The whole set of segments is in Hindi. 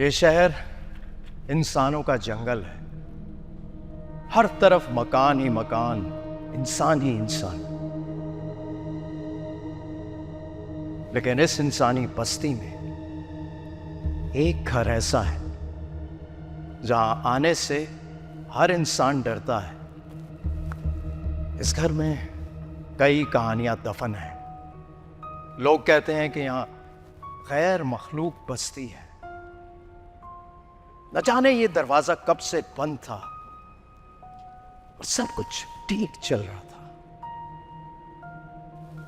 ये शहर इंसानों का जंगल है। हर तरफ मकान ही मकान, इंसान ही इंसान। लेकिन इस इंसानी बस्ती में एक घर ऐसा है जहां आने से हर इंसान डरता है। इस घर में कई कहानियां दफन हैं। लोग कहते हैं कि यहां गैर मखलूक बस्ती है। न जाने ये दरवाजा कब से बंद था और सब कुछ ठीक चल रहा था,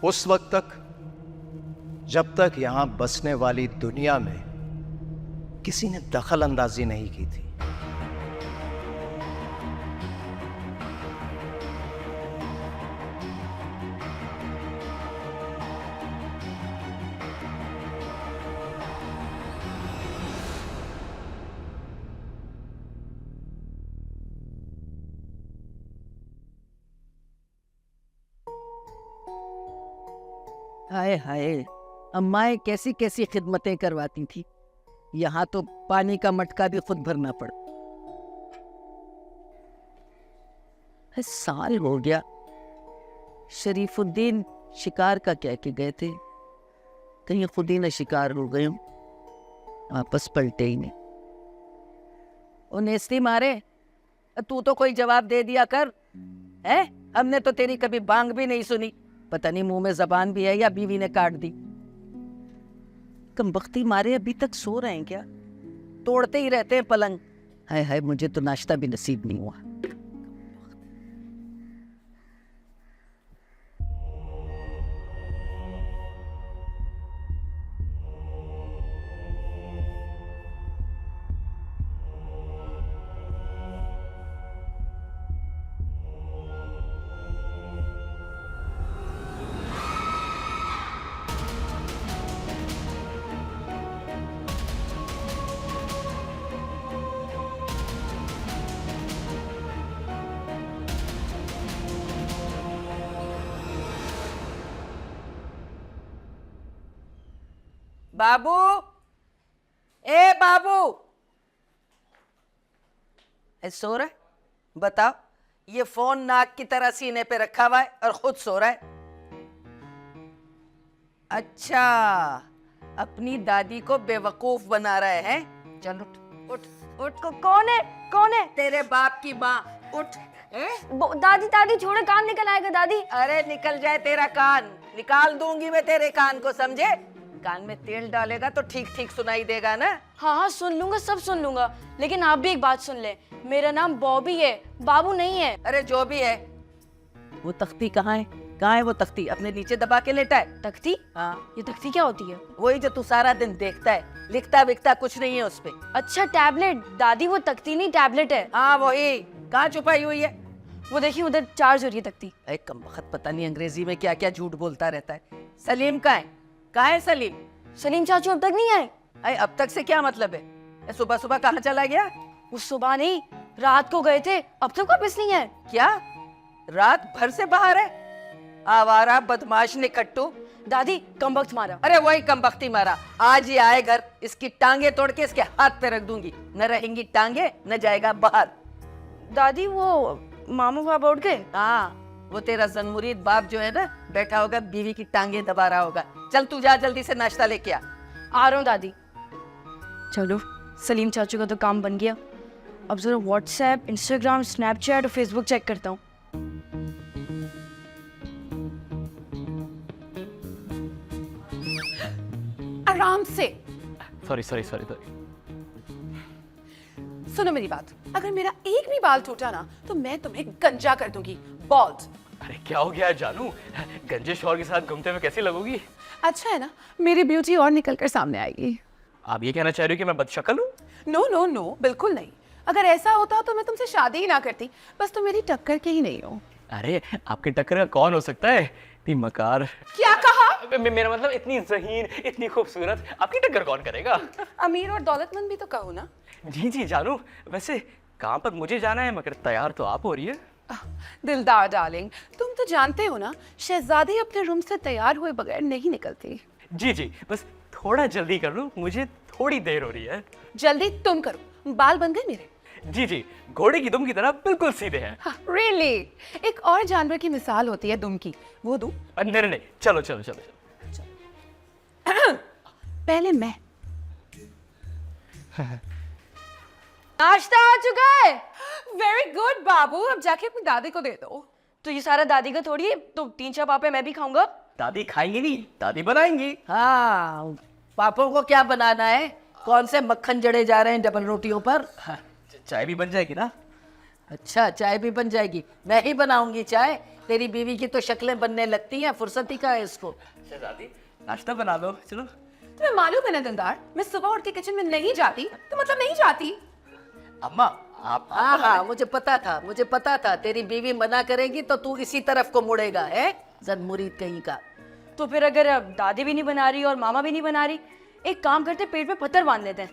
उस वक्त तक जब तक यहां बसने वाली दुनिया में किसी ने दखल अंदाजी नहीं की थी। हाय हाय, अम्माएं कैसी कैसी खिदमतें करवाती थी। यहाँ तो पानी का मटका भी खुद भरना पड़ा। साल हो गया। शरीफुद्दीन शिकार का कह के गए थे, कहीं खुद ही न शिकार हो गए हों। वापस पलटे ही नहीं। ओ नेस्ती मारे, तू तो कोई जवाब दे दिया कर। है, हमने तो तेरी कभी बांग भी नहीं सुनी। पता नहीं मुंह में जबान भी है या बीवी ने काट दी। कमबख्ती मारे अभी तक सो रहे हैं क्या? तोड़ते ही रहते हैं पलंग। हाय हाय, मुझे तो नाश्ता भी नसीब नहीं हुआ। बाबू, ए बाबू, सो रहा है? बताओ, ये फोन नाक की तरह सीने पे रखा हुआ है और खुद सो रहा है। अच्छा, अपनी दादी को बेवकूफ बना रहा है? चल उठ उठ उठ। कौन है? कौन है? तेरे बाप की माँ। उठ। दादी दादी छोड़े, कान निकल आएगा दादी। अरे निकल जाए तेरा कान, निकाल दूंगी मैं तेरे कान को, समझे? कान में तेल डालेगा तो ठीक ठीक सुनाई देगा ना? हाँ हाँ सुन लूंगा, सब सुन लूंगा। लेकिन आप भी एक बात सुन ले, मेरा नाम बॉबी है, बाबू नहीं है। अरे जो भी है। वो तख्ती कहाँ है? कहाँ है वो तख्ती? अपने नीचे दबा के लेटा है। तख्ती? हाँ। ये तख्ती क्या होती है? वही जो तू सारा दिन देखता है, लिखता विखता कुछ नहीं है उस पे। अच्छा टैबलेट। दादी वो तख्ती नहीं, टैबलेट है। हाँ वही। कहाँ छुपाई हुई है? वो देखिए उधर चार्ज हो रही है तख्ती। एक कमबख्त पता नहीं अंग्रेजी में क्या क्या झूठ बोलता रहता है। सलीम कहाँ है? कहाँ है सलीम? सलीम चाचू अब तक नहीं आए। अरे अब तक से क्या मतलब है? सुबह सुबह कहाँ चला गया? वो सुबह नहीं, रात को गए थे, अब तक वापस नहीं आए। क्या रात भर से बाहर है? आवारा बदमाश ने कट्टू। दादी कमबख्त मारा। अरे वही कमबख्ती मारा। आज ही आए घर, इसकी टांगे तोड़ के इसके हाथ पे रख दूंगी। न रहेंगी टांगे, न जाएगा बाहर। दादी वो मामू बाबा उठ गए? हाँ, वो तेरा जनमुरीद बाप जो है ना, बैठा होगा बीवी की टांगे दबा रहा होगा। चल तू जा, जल्दी से नाश्ता लेके आ रहा हूँ दादी। चलो, सलीम चाचू का तो काम बन गया। अब जरा व्हाट्सएप, इंस्टाग्राम, स्नैपचैट और फेसबुक चेक करता हूँ। आराम से। सॉरी। सुनो मेरी बात, अगर मेरा एक भी बाल टूटा ना तो मैं तुम्हें गंजा कर दूंगी, बॉल्ड। अरे क्या हो गया जानू? गंजे शौहर के साथ घूमते हुए कैसी लगोगी? अच्छा है ना, मेरी ब्यूटी और निकल कर सामने आएगी। आप ये कहना चाह रही हो कि मैं बदशक्ल हूँ? नो नो नो, बिल्कुल नहीं। अगर ऐसा होता तो मैं तुमसे शादी ही ना करती। बस तुम मेरी टक्कर के ही नहीं हो। अरे आपके टक्कर का कौन हो सकता है? इतनी मकार। क्या कहा? मेरा मतलब इतनी ज़हीन, इतनी खूबसूरत, आपकी टक्कर कौन करेगा? अमीर और दौलतमंद भी तो कहो ना। जी जानू, वैसे काम पर मुझे जाना है, मगर तैयार तो आप हो रही है। दिलदार डार्लिंग, तुम तो जानते हो ना, शहजादी अपने रूम से तैयार हुए बगैर नहीं निकलती। जी जी, बस थोड़ा जल्दी कर लो, मुझे थोड़ी देर हो रही है। जल्दी तुम करो, बाल बन गए मेरे। जी जी, घोड़े की दुम की तरह बिल्कुल सीधे हैं। हाँ, really? एक और जानवर की मिसाल होती है दुम की, वो दूं? नहीं नहीं नहीं, चलो चलो चलो चलो। पहले मैं। नाश्ता आ चुका है। वेरी गुड बाबू, अब जाके अपनी दादी को दे दो। तो ये सारा दादी का थोड़ी है, तो 3-4 पापे मैं भी खाऊंगा। दादी खाएंगी नहीं, दादी बनाएंगी। हाँ, पापों को क्या बनाना है? कौन से मक्खन जड़े जा रहे हैं डबल रोटियों पर? हाँ, चाय भी बन जाएगी ना। अच्छा, चाय भी बन जाएगी। मैं ही बनाऊंगी चाय। तेरी बीवी की तो शक्लें बनने लगती हैं, फुर्सत ही कहाँ है इसको। शहजादी, नाश्ता बना लो, चलो। तुम्हें मालूम है ना दिलदार, मैं सुबह उठ के किचन में नहीं जाती, तो मतलब नहीं जाती। अम्मा, आप हाँ हाँ, मुझे पता था तेरी बीवी मना करेगी तो तू इसी तरफ को मुड़ेगा, है जन मुरीद कहीं का। तो फिर अगर दादी भी नहीं बना रही और मामा भी नहीं बना रही, एक काम करते, पेट पे पत्थर बांध लेते हैं।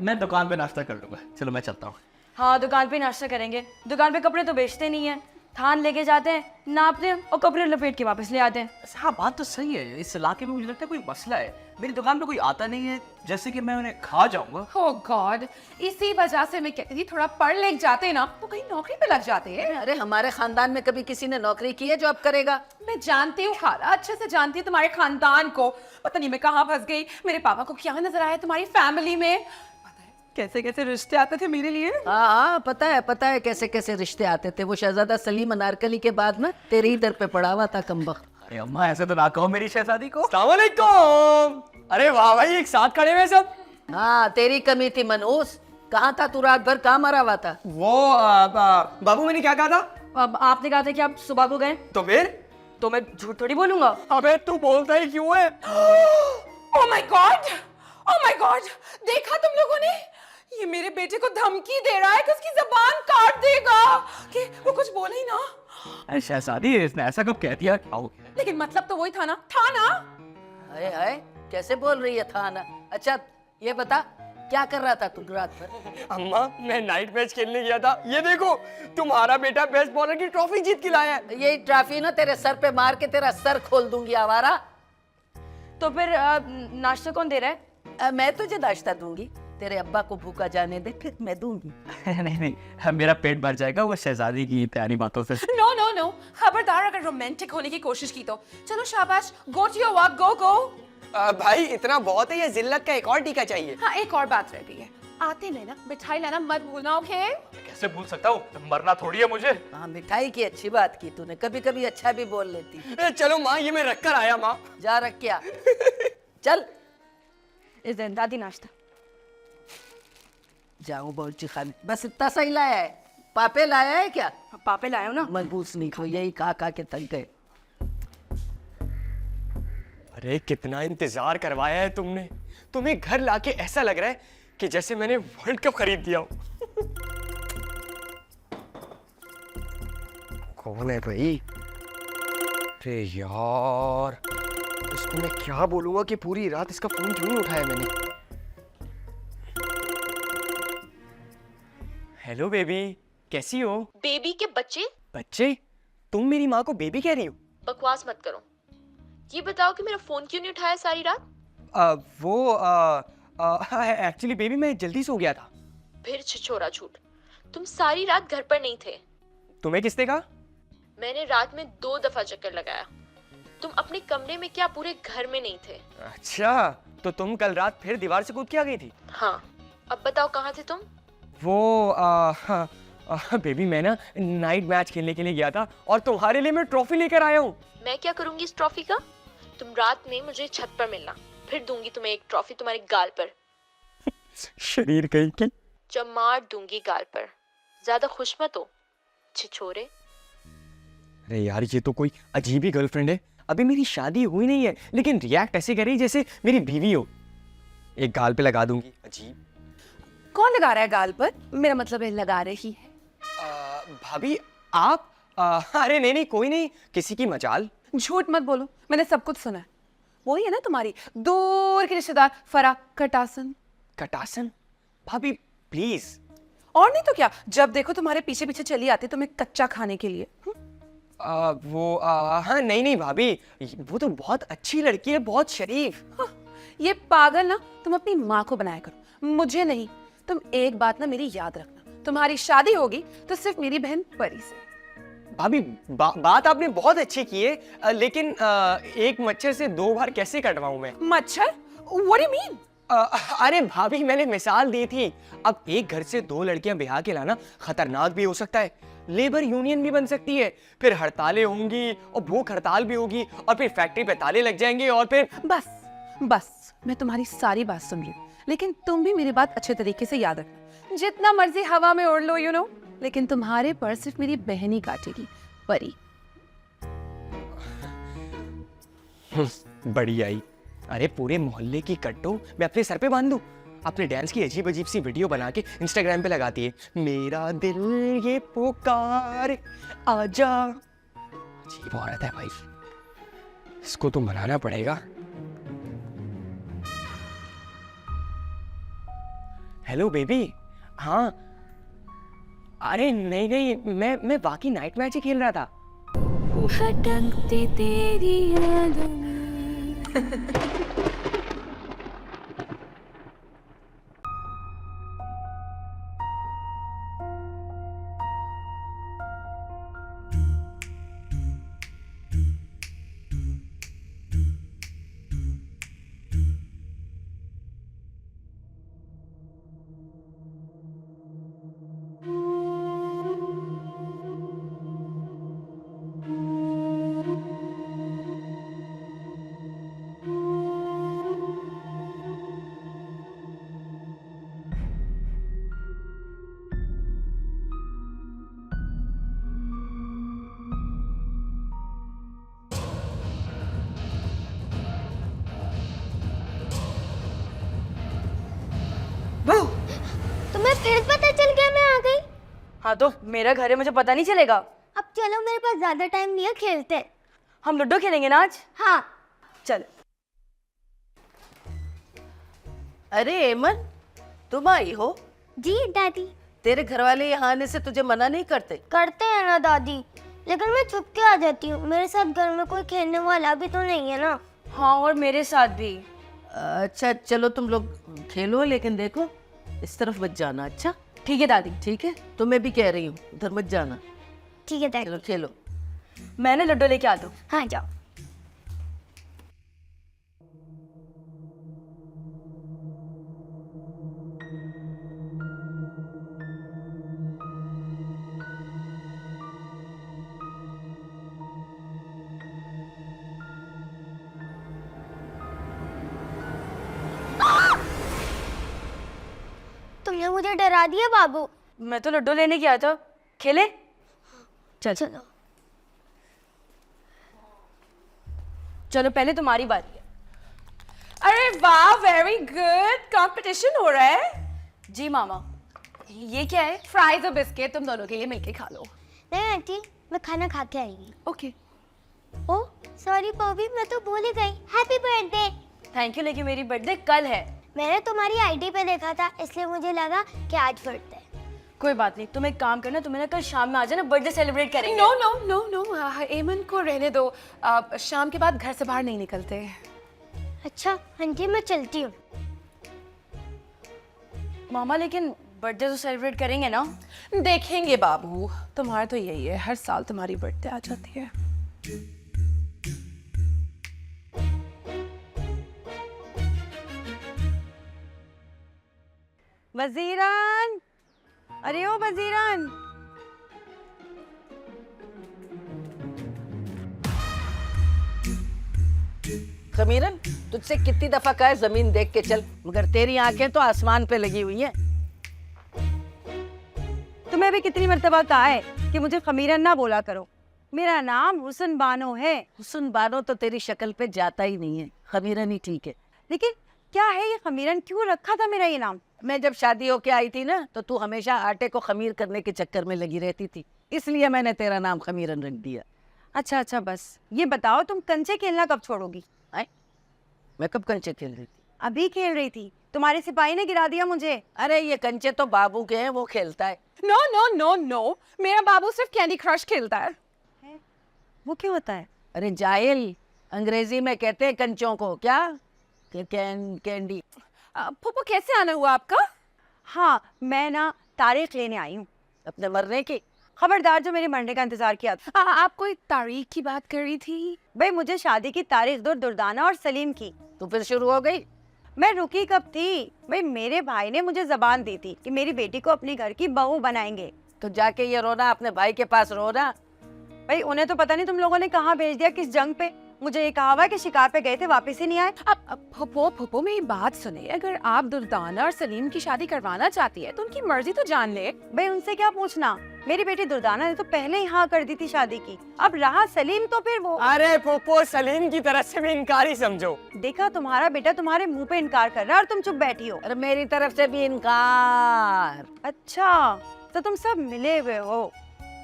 मैं दुकान पे नाश्ता कर लूंगा, चलो मैं चलता हूँ। हाँ, दुकान पे नाश्ता करेंगे। दुकान पे कपड़े तो बेचते नहीं है, थान लेके जाते हैं, नापते हैं और कपड़े लपेट के वापस ले आते हैं। हाँ, बात तो सही है। इस इलाके में मुझे लगता है कोई मसला है। मेरी दुकान पे कोई आता नहीं है, जैसे कि मैं उन्हें खा जाऊंगा। Oh God, इसी वजह से मैं कहती थी थोड़ा पढ़ लिख जाते ना तो कहीं नौकरी पे लग जाते हैं। अरे हमारे खानदान में कभी किसी ने नौकरी की है जो अब करेगा? मैं जानती हूँ खाला, अच्छे से जानती हूँ तुम्हारे खानदान को। पता नहीं मैं कहाँ फंस गई, मेरे पापा को क्या नजर आया तुम्हारी फैमिली में। पता है कैसे कैसे रिश्ते आते थे मेरे लिए। हाँ हाँ, पता है कैसे कैसे रिश्ते आते थे। वो शहजादा सलीम अनारकली के बाद में तेरे ही दर पे पड़ा हुआ था कमबख्त। अरे अम्मा, ऐसे तो ना कहो मेरी शहजादी को। अस्सलाम वालेकुम। अरे वाह भाई, एक साथ खड़े हुए सब। हाँ, तेरी कमी थी मनहूस। कहाँ था तू? रात भर कहाँ मरा हुआ था? वो बाबू, मैंने क्या कहा था? अब आपने कहा था कि आप सुबह को गए, तो फिर? तो मैं झूठ थोड़ी बोलूंगा। अबे तू बोलता ही क्यों है? Oh my God! Oh my God! देखा तुम लोगों ने? ये मेरे बेटे को धमकी दे रहा है कि उसकी जबान काट देगा, कि वो कुछ बोले ही ना। अरे शहजादी, इसने ऐसा कब कह दिया? क्या हो गया? लेकिन मतलब तो वही था ना। हाय हाय, कैसे बोल रही है था ना? अच्छा ये बता, क्या कर रहा था तू रात भर? अम्मा, मैं नाइट मैच खेलने गया था। ये देखो, तुम्हारा बेटा बेस्ट बॉलर की ट्रॉफी जीत के लाया है। यही ट्रॉफी ना तेरे सर पे मार के तेरा सर खोल दूंगी आवारा। तो फिर नाश्ता कौन दे रहा है? मैं तुझे नाश्ता दूंगी। तेरे अब्बा को भूखा जाने दे, फिर मैं दूंगी। नहीं, मेरा पेट भर जाएगा वो शहजादी की प्यारी बातों से। नो, खबरदार अगर रोमांटिक होने की कोशिश की तो। चलो शाबाश, गो टू योर वर्क, गो। भाई इतना बहुत है, ये जिल्लत का एक और टीका चाहिए। हाँ, एक और बात रह गई है, आते लेना मिठाई लाना मत भूलना, ओके? कैसे भूल सकता हूँ, मरना थोड़ी है मुझे। हाँ, मिठाई की अच्छी बात की तूने। कभी कभी अच्छा भी बोल लेती। चलो माँ, ये मैं रख कर आया माँ। जा रख क्या। चल इस दिन दादी नाश्ता। जाऊं बोलची खाने, बस इतना सही लाया है? पापे लाया है क्या? पापे लाए हो ना। मजबूत नहीं हो, यही खा के थक गए। अरे कितना इंतजार करवाया है तुमने। तुम्हें घर लाके ऐसा लग रहा है कि जैसे मैंने वर्ल्ड कप खरीद दिया हो। कौन है भाई? अरे यार, इसको मैं क्या बोलूंगा कि पूरी रात इसका फोन क्यों नहीं उठाया मैंने। हेलो बेबी, कैसी हो? बेबी के बच्चे? बच्चे? तुम मेरी माँ को बेबी कह रही हो? बकवास मत करो। ये बताओ कि मेरा फोन क्यों नहीं उठाया सारी रात? एक्चुअली बेबी मैं जल्दी सो गया था। फिर छिछोरा झूठ। तुम सारी रात घर पर नहीं थे। तुम्हें किसने कहा? मैंने रात में 2 दफा चक्कर लगाया। तुम अपने कमरे में क्या पूरे घर में नहीं थे? अच्छा, तो तुम कल रात फिर दीवार से कूद के आ गई थी? हाँ, अब बताओ कहाँ थे तुम? वो बेबी मैं ना नाइट मैच खेलने के लिए गया था और तुम्हारे लिए मैं ट्रॉफी लेकर आया हूँ। मैं क्या करूंगी इस ट्रॉफी का? तुम रात में मुझे छत पर मिलना, फिर दूंगी तुम्हें एक ट्रॉफी तुम्हारे गाल पर। शरीर कहीं की। जब मार दूंगी गाल पर। ज्यादा खुश मत हो छिछोरे। अरे यार, ये तो कोई अजीब ही गर्लफ्रेंड है। अभी मेरी शादी हुई नहीं है, लेकिन रिएक्ट ऐसे कर रही जैसे मेरी बीवी हो। एक गाल पे लगा दूंगी। अजीब। कौन लगा रहा है गाल पर? मेरा मतलब है लगा रही है। भाभी आप? अरे नहीं, कोई नहीं, किसी की मजाल। झूठ मत बोलो, मैंने सब कुछ सुना है। वही है ना तुम्हारी दूर की रिश्तेदार फरा कटासन? कटासन? भाभी प्लीज। और नहीं तो क्या, जब देखो तुम्हारे पीछे पीछे चली आती तुम्हें कच्चा खाने के लिए। हाँ नहीं नहीं भाभी, वो तो बहुत अच्छी लड़की है, बहुत शरीफ। हाँ, ये पागल ना तुम अपनी माँ को बनाया करो, मुझे नहीं। तुम एक बात ना मेरी याद रखना, तुम्हारी शादी होगी तो सिर्फ मेरी बहन परी से। भाभी बात आपने बहुत अच्छी की है, लेकिन एक मच्छर से 2 बार कैसे कटवाऊं मैं? मच्छर? What do you mean? अरे भाभी मैंने मिसाल दी थी। अब एक घर से 2 लड़कियां ब्याह के लाना खतरनाक भी हो सकता है, लेबर यूनियन भी बन सकती है, फिर हड़तालें होंगी और भूख हड़ताल भी होगी, और फिर फैक्ट्री पे ताले लग जाएंगे, और फिर बस बस, मैं तुम्हारी सारी बात सुन रही हूँ, लेकिन तुम भी मेरी बात अच्छे तरीके से याद रखना। जितना मर्जी हवा में उड़ लो, लेकिन तुम्हारे पर सिर्फ मेरी बहन ही काटेगी, परी। बड़ी आई। अरे पूरे मोहल्ले की कट्टो मैं अपने सर पे बांध दूं? अपने डांस की अजीब अजीब सी वीडियो बना के इंस्टाग्राम पे लगाती है, मेरा दिल ये पुकार आजा। अजीब औरत है भाई, इसको तो मनाना पड़ेगा। Hello baby. हाँ अरे नहीं नहीं, मैं बाकी नाइट मैच ही खेल रहा था। भटकते तेरी यादों में। तुम्हें फिर पता चल गया मैं आ गई? हाँ तो मेरा घर है, मुझे पता नहीं चलेगा। अब चलो, मेरे पास ज्यादा टाइम नहीं है, खेलते हैं। हम लूडो खेलेंगे ना आज? हाँ। चल। अरे एमन, तुम आई हो? जी दादी। तेरे घर वाले यहाँ आने से तुझे मना नहीं करते? करते हैं ना दादी, लेकिन मैं छुप के आ जाती हूँ। मेरे साथ घर में कोई खेलने वाला भी तो नहीं है ना। हाँ, और मेरे साथ भी। अच्छा चलो तुम लोग खेलो, लेकिन देखो इस तरफ मत जाना। अच्छा ठीक है दादी। ठीक है, तुम्हें भी कह रही हूँ, उधर मत जाना। ठीक है दादी। चलो खेलो। मैंने लड्डू लेके आता हूँ। हाँ जाओ। तुमने मुझे डरा दिया बाबू। मैं तो लड्डू लेने गया था। खेले? चल चलो। चलो, पहले तुम्हारी बारी है। अरे वाह, वेरी गुड। कंपटीशन हो रहा है। जी मामा। ये क्या है? फ्राइज और बिस्किट तुम दोनों के लिए मिलके खा लो। नहीं आंटी, मैं खाना खा के आएगी। ओके। ओह सॉरी बॉबी, मैं तो भूल ही गई। Happy birthday. थैंक यू, लेकिन मेरी बर्थडे कल है। मैंने तुम्हारी आईडी पे देखा था, इसलिए मुझे लगा कि आज बर्थडे है। कोई बात नहीं, तुम एक काम करना, तुम्हें ना कल शाम में आ जाना, बर्थडे सेलिब्रेट करेंगे। नो नो नो नो, एमन को रहने दो। शाम के बाद घर से बाहर नहीं निकलते। अच्छा आंटी, मैं चलती हूँ। मामा लेकिन बर्थडे तो सेलिब्रेट करेंगे ना? देखेंगे बाबू, तुम्हारा तो यही है, हर साल तुम्हारी बर्थडे आ जाती है। वजीरान, अरे ओ वजीरान। खमीरन, तुझसे कितनी दफा कहा है जमीन देख के चल, मगर तेरी आंखें तो आसमान पे लगी हुई हैं। तुम्हें भी कितनी मर्तबा कहा है कि मुझे खमीरन ना बोला करो। मेरा नाम हुसन बानो है। हुसन बानो तो तेरी शक्ल पे जाता ही नहीं है, खमीरन ही ठीक है। लेकिन क्या है ये खमीरन, क्यों रखा था मेरा ये नाम? मैं जब शादी होके आई थी ना, तो तू हमेशा आटे को खमीर करने के चक्कर में लगी रहती थी, इसलिए मैंने तेरा नाम खमीरन रख दिया। अच्छा, बस ये बताओ, तुम कंचे खेलना कब छोड़ोगी? मैं कब कंचे खेल रही थी? अभी खेल रही थी, तुम्हारे सिपाही ने गिरा दिया मुझे। अरे ये कंचे तो बाबू के हैं, वो खेलता है। नो नो नो नो, मेरा बाबू सिर्फ कैंडी क्रश खेलता है। वो क्या होता है? अरे जाहिल, अंग्रेजी में कहते हैं कंचों को, क्या कैंडी। फूफो कैसे आना हुआ आपका? हाँ, मैं ना तारीख लेने आई हूँ। अपने मरने की? खबरदार जो मेरे मरने का इंतजार किया था। आप कोई तारीख की बात कर रही थी? भाई मुझे शादी की तारीख दो, दुर्दाना और सलीम की। तो फिर शुरू हो गई? मैं रुकी कब थी? भाई मेरे भाई ने मुझे जबान दी थी कि मेरी बेटी को अपने घर की बहू बनाएंगे। तो जाके ये रोना, अपने भाई के पास रोना। भाई उन्हें तो पता नहीं तुम लोगों ने कहाँ भेज दिया, किस जंग पे। मुझे ये कहा हुआ कि शिकार पे गए थे, वापस ही नहीं आए। अब फूफो मेरी बात सुनिए, अगर आप दुर्दाना और सलीम की शादी करवाना चाहती है तो उनकी मर्जी तो जान ले। भाई उनसे क्या पूछना, मेरी बेटी दुर्दाना ने तो पहले ही हाँ कर दी थी शादी की। अब रहा सलीम तो फिर वो। अरे पोपो, सलीम की तरफ से भी इनकार ही समझो। देखा, तुम्हारा बेटा तुम्हारे मुंह पे इनकार कर रहा है और तुम चुप बैठी हो। अरे मेरी तरफ से भी इनकार। अच्छा, तो तुम सब मिले हुए हो।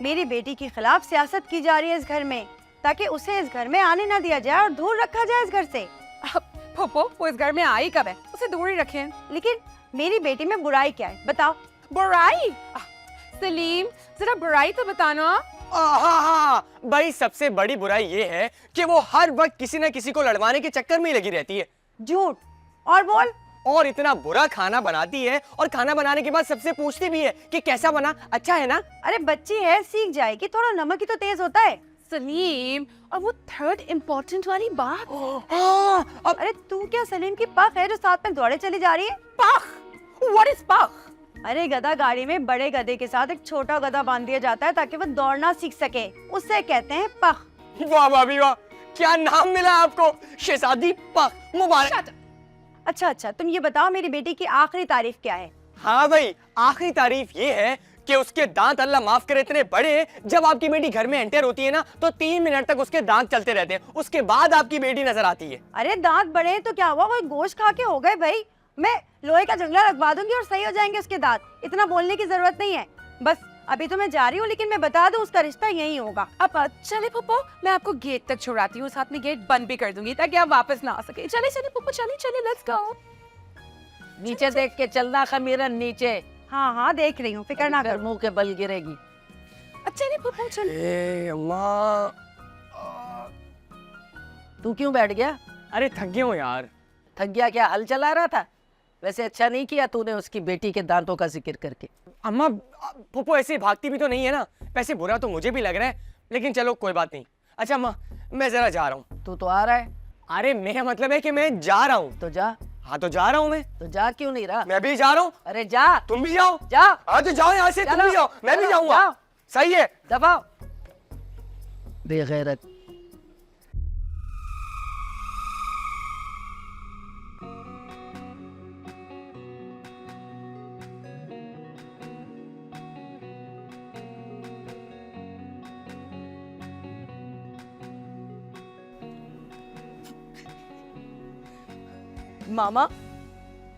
मेरी बेटी के खिलाफ सियासत की जा रही है इस घर में, ताकि उसे इस घर में आने ना दिया जाए और दूर रखा जाए इस घर से। फूफो वो इस घर में आई कब है? उसे दूर ही रखें। लेकिन मेरी बेटी में बुराई क्या है, बताओ। बुराई? सलीम जरा बुराई तो बताना। हाँ, भाई सबसे बड़ी बुराई ये है कि वो हर वक्त किसी न किसी को लड़वाने के चक्कर में ही लगी रहती है। झूठ। और बोल। और इतना बुरा खाना बनाती है, और खाना बनाने के बाद सबसे पूछती भी है कि कैसा बना, अच्छा है ना। अरे बच्ची है, सीख जाएगी, थोड़ा नमक ही तो तेज होता है। सलीम, और वो थर्ड इम्पोर्टेंट वाली बात। अरे तू क्या सलीम की पख है जो साथ में दौड़े चली जा रही है? पख? What is पख? अरे गधा गाड़ी में बड़े गधे के साथ एक छोटा गधा बांध दिया जाता है ताकि वो दौड़ना सीख सके, उससे कहते हैं पख। वाह भाभी वाह, क्या नाम मिला आपको, शहजादी पख, मुबारक। अच्छा, तुम ये बताओ मेरी बेटी की आखिरी तारीफ क्या है? हाँ भाई, आखिरी तारीफ ये है कि उसके दांत अल्लाह माफ करे इतने बड़े हैं, जब आपकी बेटी घर में एंटर होती है ना तो 3 मिनट तक उसके दांत चलते रहते हैं, उसके बाद आपकी बेटी नजर आती है। अरे दांत बड़े हैं तो क्या हुआ, कोई गोश्त खा के हो गए भाई। मैं लोहे का जंगला रखवा दूंगी और सही हो जाएंगे उसके दांत, इतना बोलने की जरूरत नहीं है। बस अभी तो मैं जा रही हूँ, लेकिन मैं बता दूं उसका रिश्ता यही होगा। अब चले पप्पो, मैं आपको गेट तक छुड़ाती हूँ, साथ में गेट बंद भी कर दूंगी ताकि आप वापस ना आ सके। चले पप्पो, चले लेट्स गो। नीचे देख के चलना खमीरन, नीचे। हाँ देख रही हूँ, फिक्र ना कर। मुंह के बल गिरेगी। अच्छा नहीं पप्पो, चल। अम्मा, तू क्यों बैठ गया? अरे थक गया हूँ यार। थक गया क्या? हल चला रहा था? वैसे अच्छा नहीं किया तूने उसकी बेटी के दांतों का जिक्र करके। अम्मा, पोपो ऐसे भागती भी तो नहीं है ना, वैसे बुरा तो मुझे भी लग रहा है, लेकिन चलो कोई बात नहीं। अच्छा अम्मा, मैं जरा जा रहा हूँ। तू तो आ रहा है। अरे मेरा मतलब है कि मैं जा रहा हूँ। तो जा। हाँ तो जा रहा हूँ मैं। तो जा क्यों नहीं रहा? मैं भी जा रहा हूँ। अरे जा। तुम भी जाओ। जा। हाँ तो जाओ यहाँ से, तुम भी जाओ, मैं भी जाऊंगा। सही है। दबाओ बेगैरत। मामा,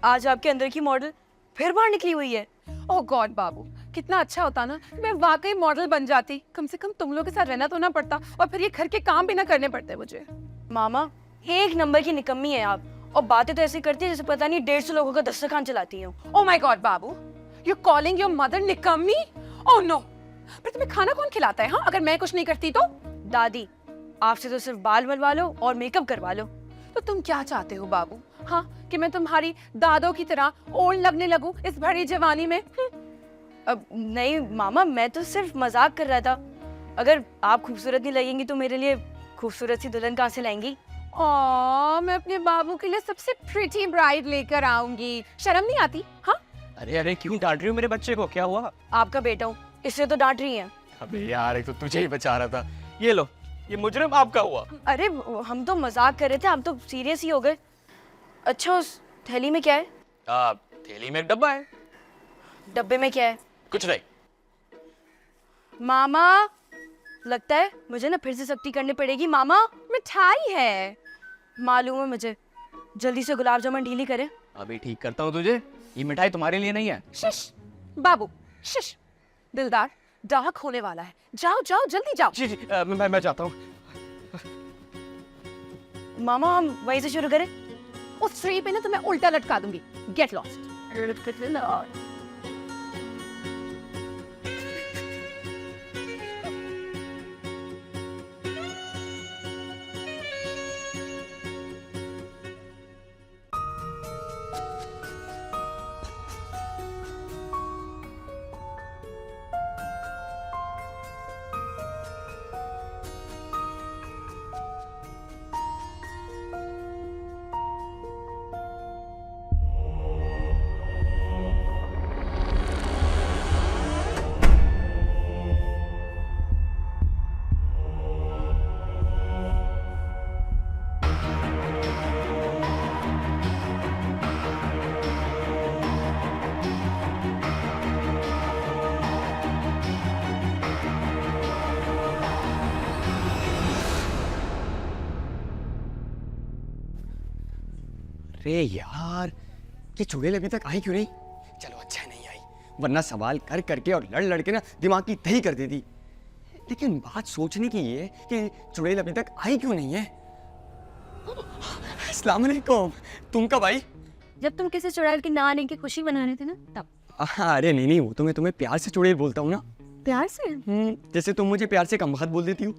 आज आपके अंदर की मॉडल फिर बाहर निकली हुई है। ओह गॉड बाबू, कितना अच्छा होता ना मैं वाकई मॉडल बन जाती, कम से कम तुम लोग के साथ रहना तो ना पड़ता और फिर ये घर के काम भी ना करने पड़ते मुझे। मामा, एक नंबर की निकम्मी है आप, और बातें तो ऐसी करती है जैसे पता नहीं 150 लोगों का दस्तरखान चलाती हो। ओह माय गॉड बाबू, यू कॉलिंग योर मदर निकम्मी? ओह नो, पर तुम्हें खाना कौन खिलाता है हाँ, अगर मैं कुछ नहीं करती तो? दादी, आपसे तो सिर्फ बाल बनवा लो और मेकअप करवा लो। तो तुम क्या चाहते हो बाबू, हाँ कि मैं तुम्हारी दादों की तरह ओल्ड लगने लगूं इस भरी जवानी में? अब नहीं मामा, मैं तो सिर्फ मजाक कर रहा था। अगर आप खूबसूरत नहीं लगेंगी तो मेरे लिए खूबसूरत सी दुल्हन कहाँ से लाएंगी? मैं अपने बाबू के लिए सबसे प्रिटी ब्राइड लेकर आऊंगी, शर्म नहीं आती? हाँ अरे क्यों डांट रही हो मेरे बच्चे को, क्या हुआ? आपका बेटा हूँ इसलिए तो डांट रही हैं। अबे यार, एक तो तुझे ही बचा रहा था। ये लो, ये मुजरिम आपका हुआ। अरे हम तो मजाक कर रहे थे, हम तो सीरियस ही हो गए। अच्छा, उस थैली में क्या है? थैली में एक डब्बा है। डब्बे में क्या है? कुछ नहीं। मामा, लगता है मुझे ना फिर से सख्ती करनी पड़ेगी। मामा, मिठाई है। मालूम है मुझे, जल्दी से गुलाब जामुन ढीली करें। अभी ठीक करता हूँ तुझे, ये मिठाई तुम्हारे लिए नहीं है। शिश बाबू, शिश। दिलदार, डार्क होने वाला है, जाओ जाओ जल्दी जाओ। जी मैं जाता हूँ। मामा, हम वहीं से शुरू करें? उस ट्री पे ना तुम्हें उल्टा लटका दूंगी। Get lost. अरे यार, ये चुड़ैल अभी तक आई क्यों नहीं? चलो अच्छा नहीं आई, वरना सवाल कर करके और लड़ लड़ के ना दिमाग की दही कर देती। लेकिन बात सोचने की ये है कि चुड़ैल अभी तक आई क्यों नहीं है। अस्सलाम वालेकुम, तुम कब आई? जब तुम किसी चुड़ैल की ना आने की खुशी मना रहे थे ना, तब। अरे नहीं नहीं, वो तो मैं तुम्हें प्यार से चुड़ैल बोलता हूँ ना। प्यार से? जैसे तुम मुझे प्यार से कमबख्त बोल देती हो।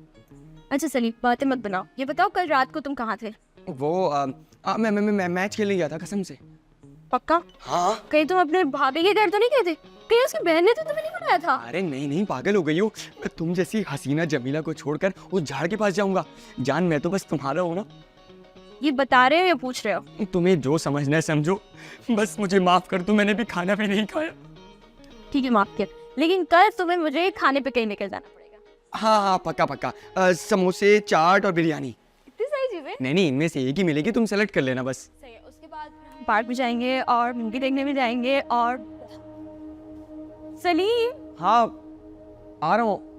अच्छा सलीम, बातें मत बनाओ। ये बताओ कल रात को तुम कहाँ थे? वो मैं मैच खेलने गया था कसम से। पक्का? हाँ। कहीं तुम अपने भाभी के घर तो नहीं गए थे? कहीं उसकी बहन ने तो तुम्हें नहीं बुलाया था? अरे नहीं नहीं, पागल हो गई हो। मैं तुम जैसी हसीना जमीला को छोड़कर उस झाड़ के पास जाऊंगा। जान, मैं तो बस तुम्हारा हूँ ना। ये बता रहे हो या पूछ रहे हो? तुम्हें जो समझना है समझो, बस मुझे माफ कर दो, मैंने भी खाना भी नहीं खाया। ठीक है, माफ किया। लेकिन कल सुबह मुझे खाने पे कहीं लेकर जाना पड़ेगा। हाँ हाँ, पक्का पक्का। समोसे, चाट और बिरयानी। इतनी सारी चीजें? नहीं, इनमें से एक ही मिलेगी, तुम सेलेक्ट कर लेना बस। सही है। उसके बाद फिर हम पार्क में जाएंगे और मूवी देखने में जाएंगे। और सलीम, हाँ, आ रहा हूँ।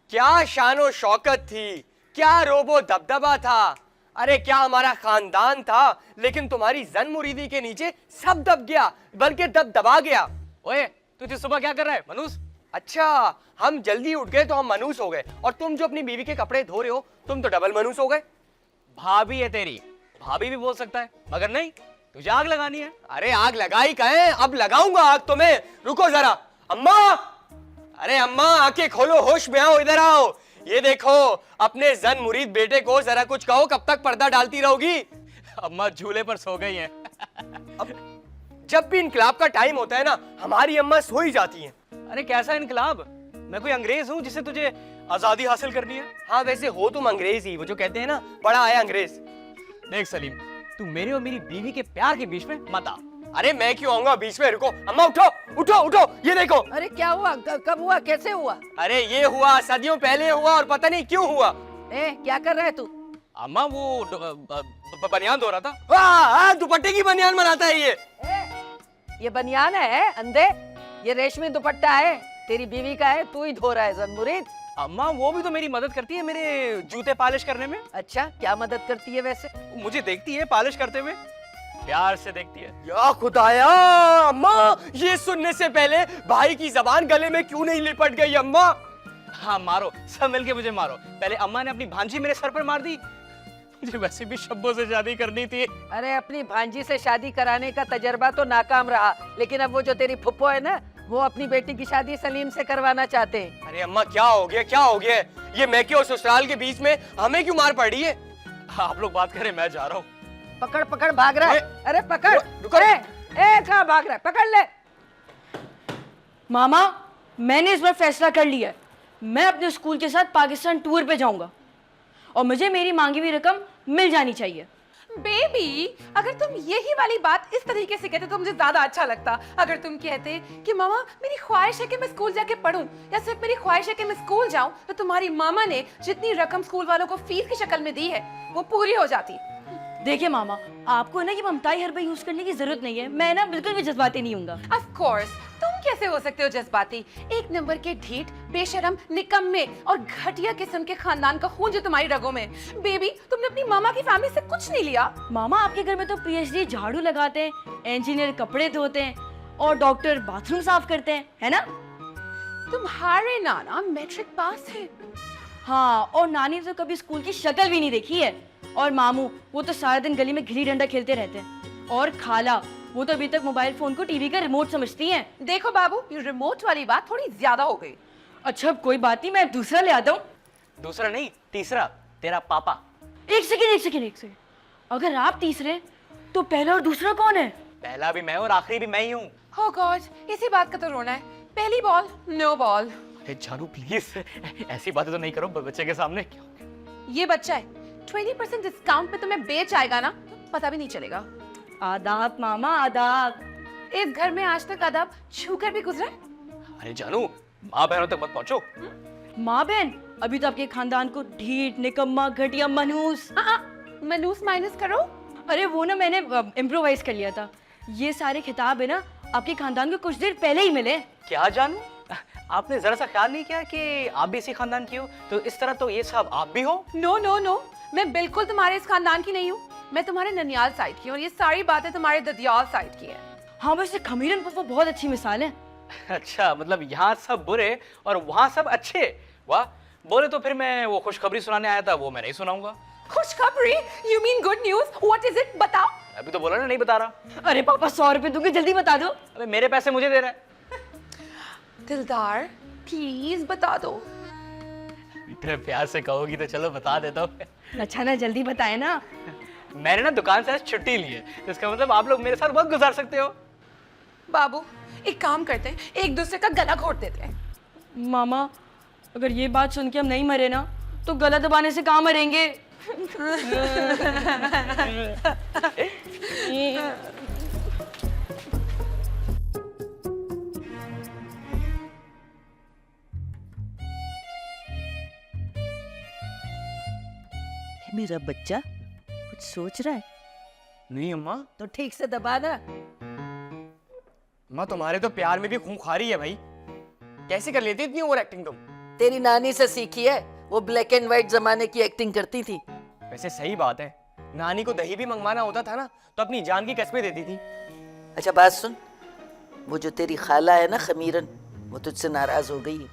क्या शानो शौकत थी, क्या रोबो दबदबा था। अरे क्या हमारा खानदान था, लेकिन तुम्हारी जन मुरीदी के नीचे सब दब गया, बल्कि दबा गया। ओए, तू इतनी सुबह क्या कर रहा है मनूस? अच्छा, हम जल्दी उठ गए तो हम मनूस हो गए, और तुम जो अपनी बीवी के कपड़े धो रहे हो, तुम तो डबल मनूस हो गए। भाभी है तेरी, भाभी भी बोल सकता है, मगर नहीं, तुझे आग लगानी है। अरे आग लगाई कहें, अब लगाऊंगा आग तुम्हें। रुको जरा। अम्मा, अरे अम्मा आंखें खोलो, होश में आओ, इधर आओ। ये देखो, अपने जन मुरीद बेटे को जरा कुछ कहो, कब तक पर्दा डालती रहोगी? अम्मा झूले पर सो गई हैं। अब जब भी इनकलाब का टाइम होता है ना, हमारी अम्मा सो ही जाती हैं। अरे कैसा इनकलाब? मैं कोई अंग्रेज हूँ जिससे तुझे आजादी हासिल करनी है? हाँ वैसे हो तुम अंग्रेज ही, वो जो कहते हैं ना, बड़ा आया अंग्रेज। देख सलीम, तू मेरे और मेरी बीवी के प्यार के बीच में मत आ। अरे मैं क्यों आऊंगा बीच में? रुको अम्मा, उठो उठो उठो, ये देखो। अरे क्या हुआ? कब हुआ? कैसे हुआ? अरे ये हुआ सदियों पहले हुआ, और पता नहीं क्यों हुआ। क्या कर रहा है तू? अम्मा वो बनियान धो रहा था। दुपट्टे की बनियान बनाता है ये। ये बनियान है अंधे? ये रेशमी दुपट्टा है, तेरी बीवी का है, तू ही धो रहा है ज़नमुरीद। अम्मा वो भी तो मेरी मदद करती है मेरे जूते पॉलिश करने में। अच्छा, क्या मदद करती है वैसे? मुझे देखती है पॉलिश करते हुए, प्यार से देखती है। या खुदाया, अम्मा ये सुनने से पहले भाई की जबान गले में क्यों नहीं लिपट गई अम्मा? हाँ मारो, सब मिलके मुझे मारो। पहले अम्मा ने अपनी भांजी मेरे सर पर मार दी, मुझे वैसे भी शब्बों से शादी करनी थी। अरे अपनी भांजी से शादी कराने का तजर्बा तो नाकाम रहा, लेकिन अब वो जो तेरी फुप्पो है ना, वो अपनी बेटी की शादी सलीम से करवाना चाहते हैं। अरे अम्मा क्या हो गया, क्या हो गया? ये मैके और ससुराल के बीच में हमें क्यों मार पड़ रही है? आप लोग बात करें, मैं जा रहा हूँ। पकड़ पकड़, भाग रहा है। अरे पकड़। रुको। कहाँ भाग रहा है? पकड़ ले। मामा, मैंने इस बार फैसला कर लिया है, मैं अपने स्कूल के साथ पाकिस्तान टूर पे जाऊंगा और मुझे मेरी मांगी हुई रकम मिल जानी चाहिए। बेबी, अगर तुम यही वाली बात इस तरीके से कहते तो मुझे ज्यादा अच्छा लगता। अगर तुम कहते कि मामा मेरी ख्वाहिश है कि मैं स्कूल जाके पढूं, या सिर्फ मेरी ख्वाहिश है कि मैं स्कूल जाऊं, तो तुम्हारी मामा ने जितनी रकम स्कूल वालों को फीस की शक्ल में दी है वो पूरी हो जाती। देखिए मामा, आपको ना ये ममताई हर्बा यूज करने की जरूरत नहीं है। मैं ना बिल्कुल भी जज्बाती नहीं हूँगा। ऑफ कोर्स, तुम कैसे हो सकते हो जज्बाती? एक नंबर के ढीठ, बेशरम, निकम्मे और घटिया किस्म के खानदान का खून जो तुम्हारी रगों में। बेबी, तुमने अपनी मामा की फैमिली से कुछ नहीं लिया। मामा आपके घर में तो पीएचडी झाड़ू लगाते हैं, इंजीनियर कपड़े धोते हैं और डॉक्टर बाथरूम साफ करते हैं, है ना? तुम्हारे नाना मैट्रिक पास है। हाँ, और नानी तो कभी स्कूल की शक्ल भी नहीं देखी है। और मामू, वो तो सारा दिन गली में गिल्ली डंडा खेलते रहते हैं। और खाला, वो तो अभी तक मोबाइल फोन को टीवी का रिमोट समझती हैं। देखो बाबू, ये रिमोट वाली बात थोड़ी ज्यादा हो गई। अच्छा कोई बात नहीं, मैं दूसरा ले आता हूँ। दूसरा नहीं, तीसरा, तेरा पापा। एक सेकंड। अगर आप तीसरे तो पहला और दूसरा कौन है? पहला भी मैं और आखिरी भी मैं ही हूँ। Oh God, इसी बात का तो रोना है। पहली बॉल, नो बॉल। जानू प्लीज ऐसी बातें तो नहीं करो बच्चे के सामने। ये बच्चा है, 20% डिस्काउंट पे तुम्हें बेच आएगा ना, पता भी नहीं चलेगा। आदाब मामा, आदाब। इस घर में आज तक अदब छूकर भी गुजरा है? अरे जानू, माँ बहनों तक मत पहुँचो। माँ बहन, अभी तो आपके खानदान को ढीठ, निकम्मा, घटिया, मनहूस। मनूस माइनस करो। अरे वो ना मैंने इम्प्रोवाइज कर लिया था। ये सारे खिताब है ना आपके खानदान को कुछ देर पहले ही मिले। क्या जानू, आपने जरा सा ख्याल नहीं किया कि आप भी इसी खानदान की हो? तो इस तरह तो ये सब आप भी हो। नो नो नो, मैं बिल्कुल तुम्हारे इस खानदान की नहीं हूँ। मैं तुम्हारे ननियाल साइड की हूँ और ये सारी बातें तुम्हारे ददियाल साइड की है। हाँ, वैसे खमीरन फूफा बहुत अच्छी मिसाल है। अच्छा, मतलब यहाँ सब बुरे और वहाँ सब अच्छे। वाह, बोले तो फिर मैं वो खुशखबरी सुनाने आया था, वो मैं नहीं सुनाऊंगा। खुशखबरी? You mean good news? What is it? बताओ। अभी तो बोला ना नहीं बता रहा। अरे पापा 100 रुपए दूंगे, जल्दी बता दो। अबे मेरे पैसे मुझे दे रहा है। दिलदार, प्लीज बता दो। इतने प्यार से कहोगी तो चलो बता देता हूँ। अच्छा ना, जल्दी बताए ना। मैंने ना दुकान से आज छुट्टी ली है, तो इसका मतलब आप लोग मेरे साथ वक्त गुजार सकते हो। बाबू, एक काम करते हैं, एक दूसरे का गला घोट देते हैं। मामा, अगर ये बात सुन के हम नहीं मरे ना, तो गला दबाने से कहाँ मरेंगे? मेरा बच्चा कुछ सोच रहा है नहीं अम्मा, तो ठीक से दबा ना। अम्मा तुम्हारे तो प्यार में भी खूंखारी है भाई। कैसे कर लेती इतनी ओवर एक्टिंग तुम? तेरी नानी से सीखी है, वो ब्लैक एंड व्हाइट जमाने की एक्टिंग करती थी। वैसे सही बात है, नानी को दही भी मंगवाना होता था ना तो अपनी जान की कस्में देती थी। अच्छा बात सुन, वो जो तेरी खाला है ना खमीरन, वो तुझसे नाराज हो गई है।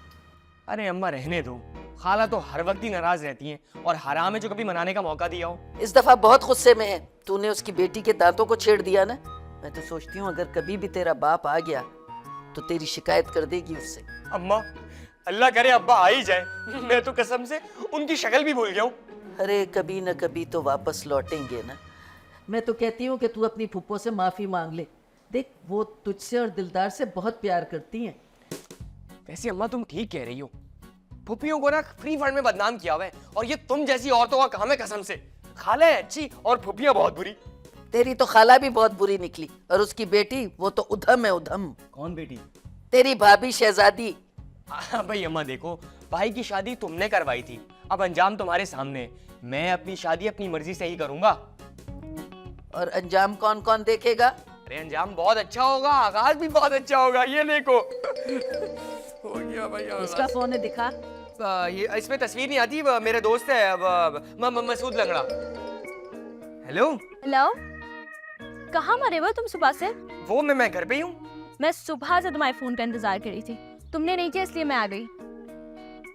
अरे अम्मा रहने दो, खाला तो हर वक्त ही नाराज रहती हैं और हराम है जो कभी मनाने का मौका दिया हो। इस दफा बहुत गुस्से में है, तूने उसकी बेटी के दांतों को छेड़ दिया ना। मैं तो सोचती हूँ अगर कभी भी तेरा बाप आ गया तो तेरी शिकायत कर देगी उससे। अम्मा अल्लाह करे अब्बा आ ही जाए, मैं तो कसम से उनकी शक्ल भी भूल गया हूँ। अरे कभी न कभी तो वापस लौटेंगे ना। मैं तो कहती हूँ कि तू अपनी फूफो से माफी मांग ले। देख वो तुझसे और दिलदार से बहुत प्यार करती हैं। वैसे अम्मा तुम ठीक कह रही हो, फुप्पियों को ना फ्री फंड में बदनाम किया हुआ है और ये तुम जैसी औरतों का काम है कसम से। खाला है अच्छी और फुप्पियां बहुत बुरी। तेरी तो खाला भी बहुत बुरी निकली और उसकी बेटी वो तो उधम है उधम। कौन बेटी? तेरी भाभी शहजादी। भाई अम्मा देखो, भाई की शादी तुमने करवाई थी, अब अंजाम तुम्हारे सामने। मैं अपनी शादी अपनी मर्जी से ही करूंगा। और अंजाम कौन कौन देखेगा? अरे अंजाम बहुत अच्छा होगा, आगाज भी बहुत अच्छा होगा। ये देखो हो गया भाई आगाज। इसका फोन है, दिखा। ये इसमें तस्वीर नहीं आती, मेरे दोस्त है मसूद लंगड़ा। हेलो हेलो, कहाँ मरे हो तुम सुबह से? वो मैं घर पे ही हूँ। मैं सुबह से तुम्हारे फोन का इंतजार कर रही थी, तुमने नहीं किया इसलिए मैं आ गई।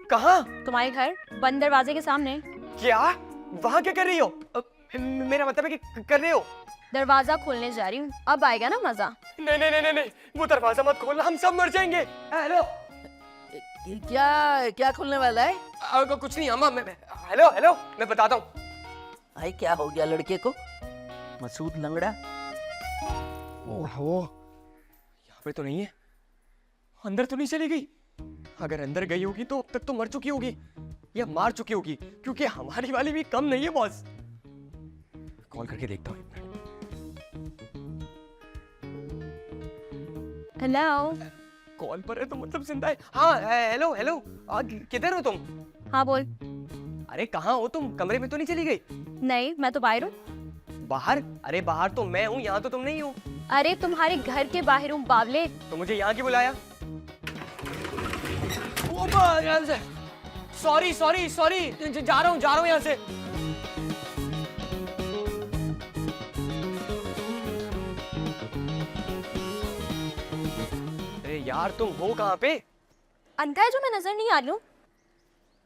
कहाँ? तुम्हारे घर, बंद दरवाजे के सामने। क्या? वहाँ क्या कर रही हो? मेरा मतलब है कि कर रहे हो? दरवाजा खोलने जा रही हूँ, अब आएगा ना मजा। नहीं नहीं नहीं नहीं, वो दरवाजा मत खोलना, हम सब मर जाएंगे। हेलो क्या क्या खुलने वाला है? कुछ नहीं अम्मा, हेलो हेलो मैं बताता हूँ। भाई क्या हो गया लड़के को? मसूद लंगड़ा? ओहो, यहाँ पे तो नहीं है। अंदर तो नहीं चली गई? अगर अंदर गई होगी तो अब तक तो मर चुकी होगी या मार चुकी होगी, क्योंकि हमारी वाली भी कम नहीं है बॉस। कॉल करके देखता हूँ। हेलो। कॉल पर है तो मतलब जिंदा है। हाँ हेलो हेलो, किधर हो तुम? हाँ बोल। अरे कहाँ हो तुम? कमरे में तो नहीं चली गई? नहीं, मैं तो बाहर हूँ। बाहर? अरे बाहर तो मैं हूँ, यहाँ तो तुम नहीं हो। अरे तुम्हारे घर के बाहर हूँ बावले। तो मुझे यहाँ क्यों बुलाया? सॉरी सॉरी सॉरी, जा रहा हूँ यहाँ से। अरे यार तुम हो कहाँ पे? अंधा है जो मैं नजर नहीं आ रही हूँ?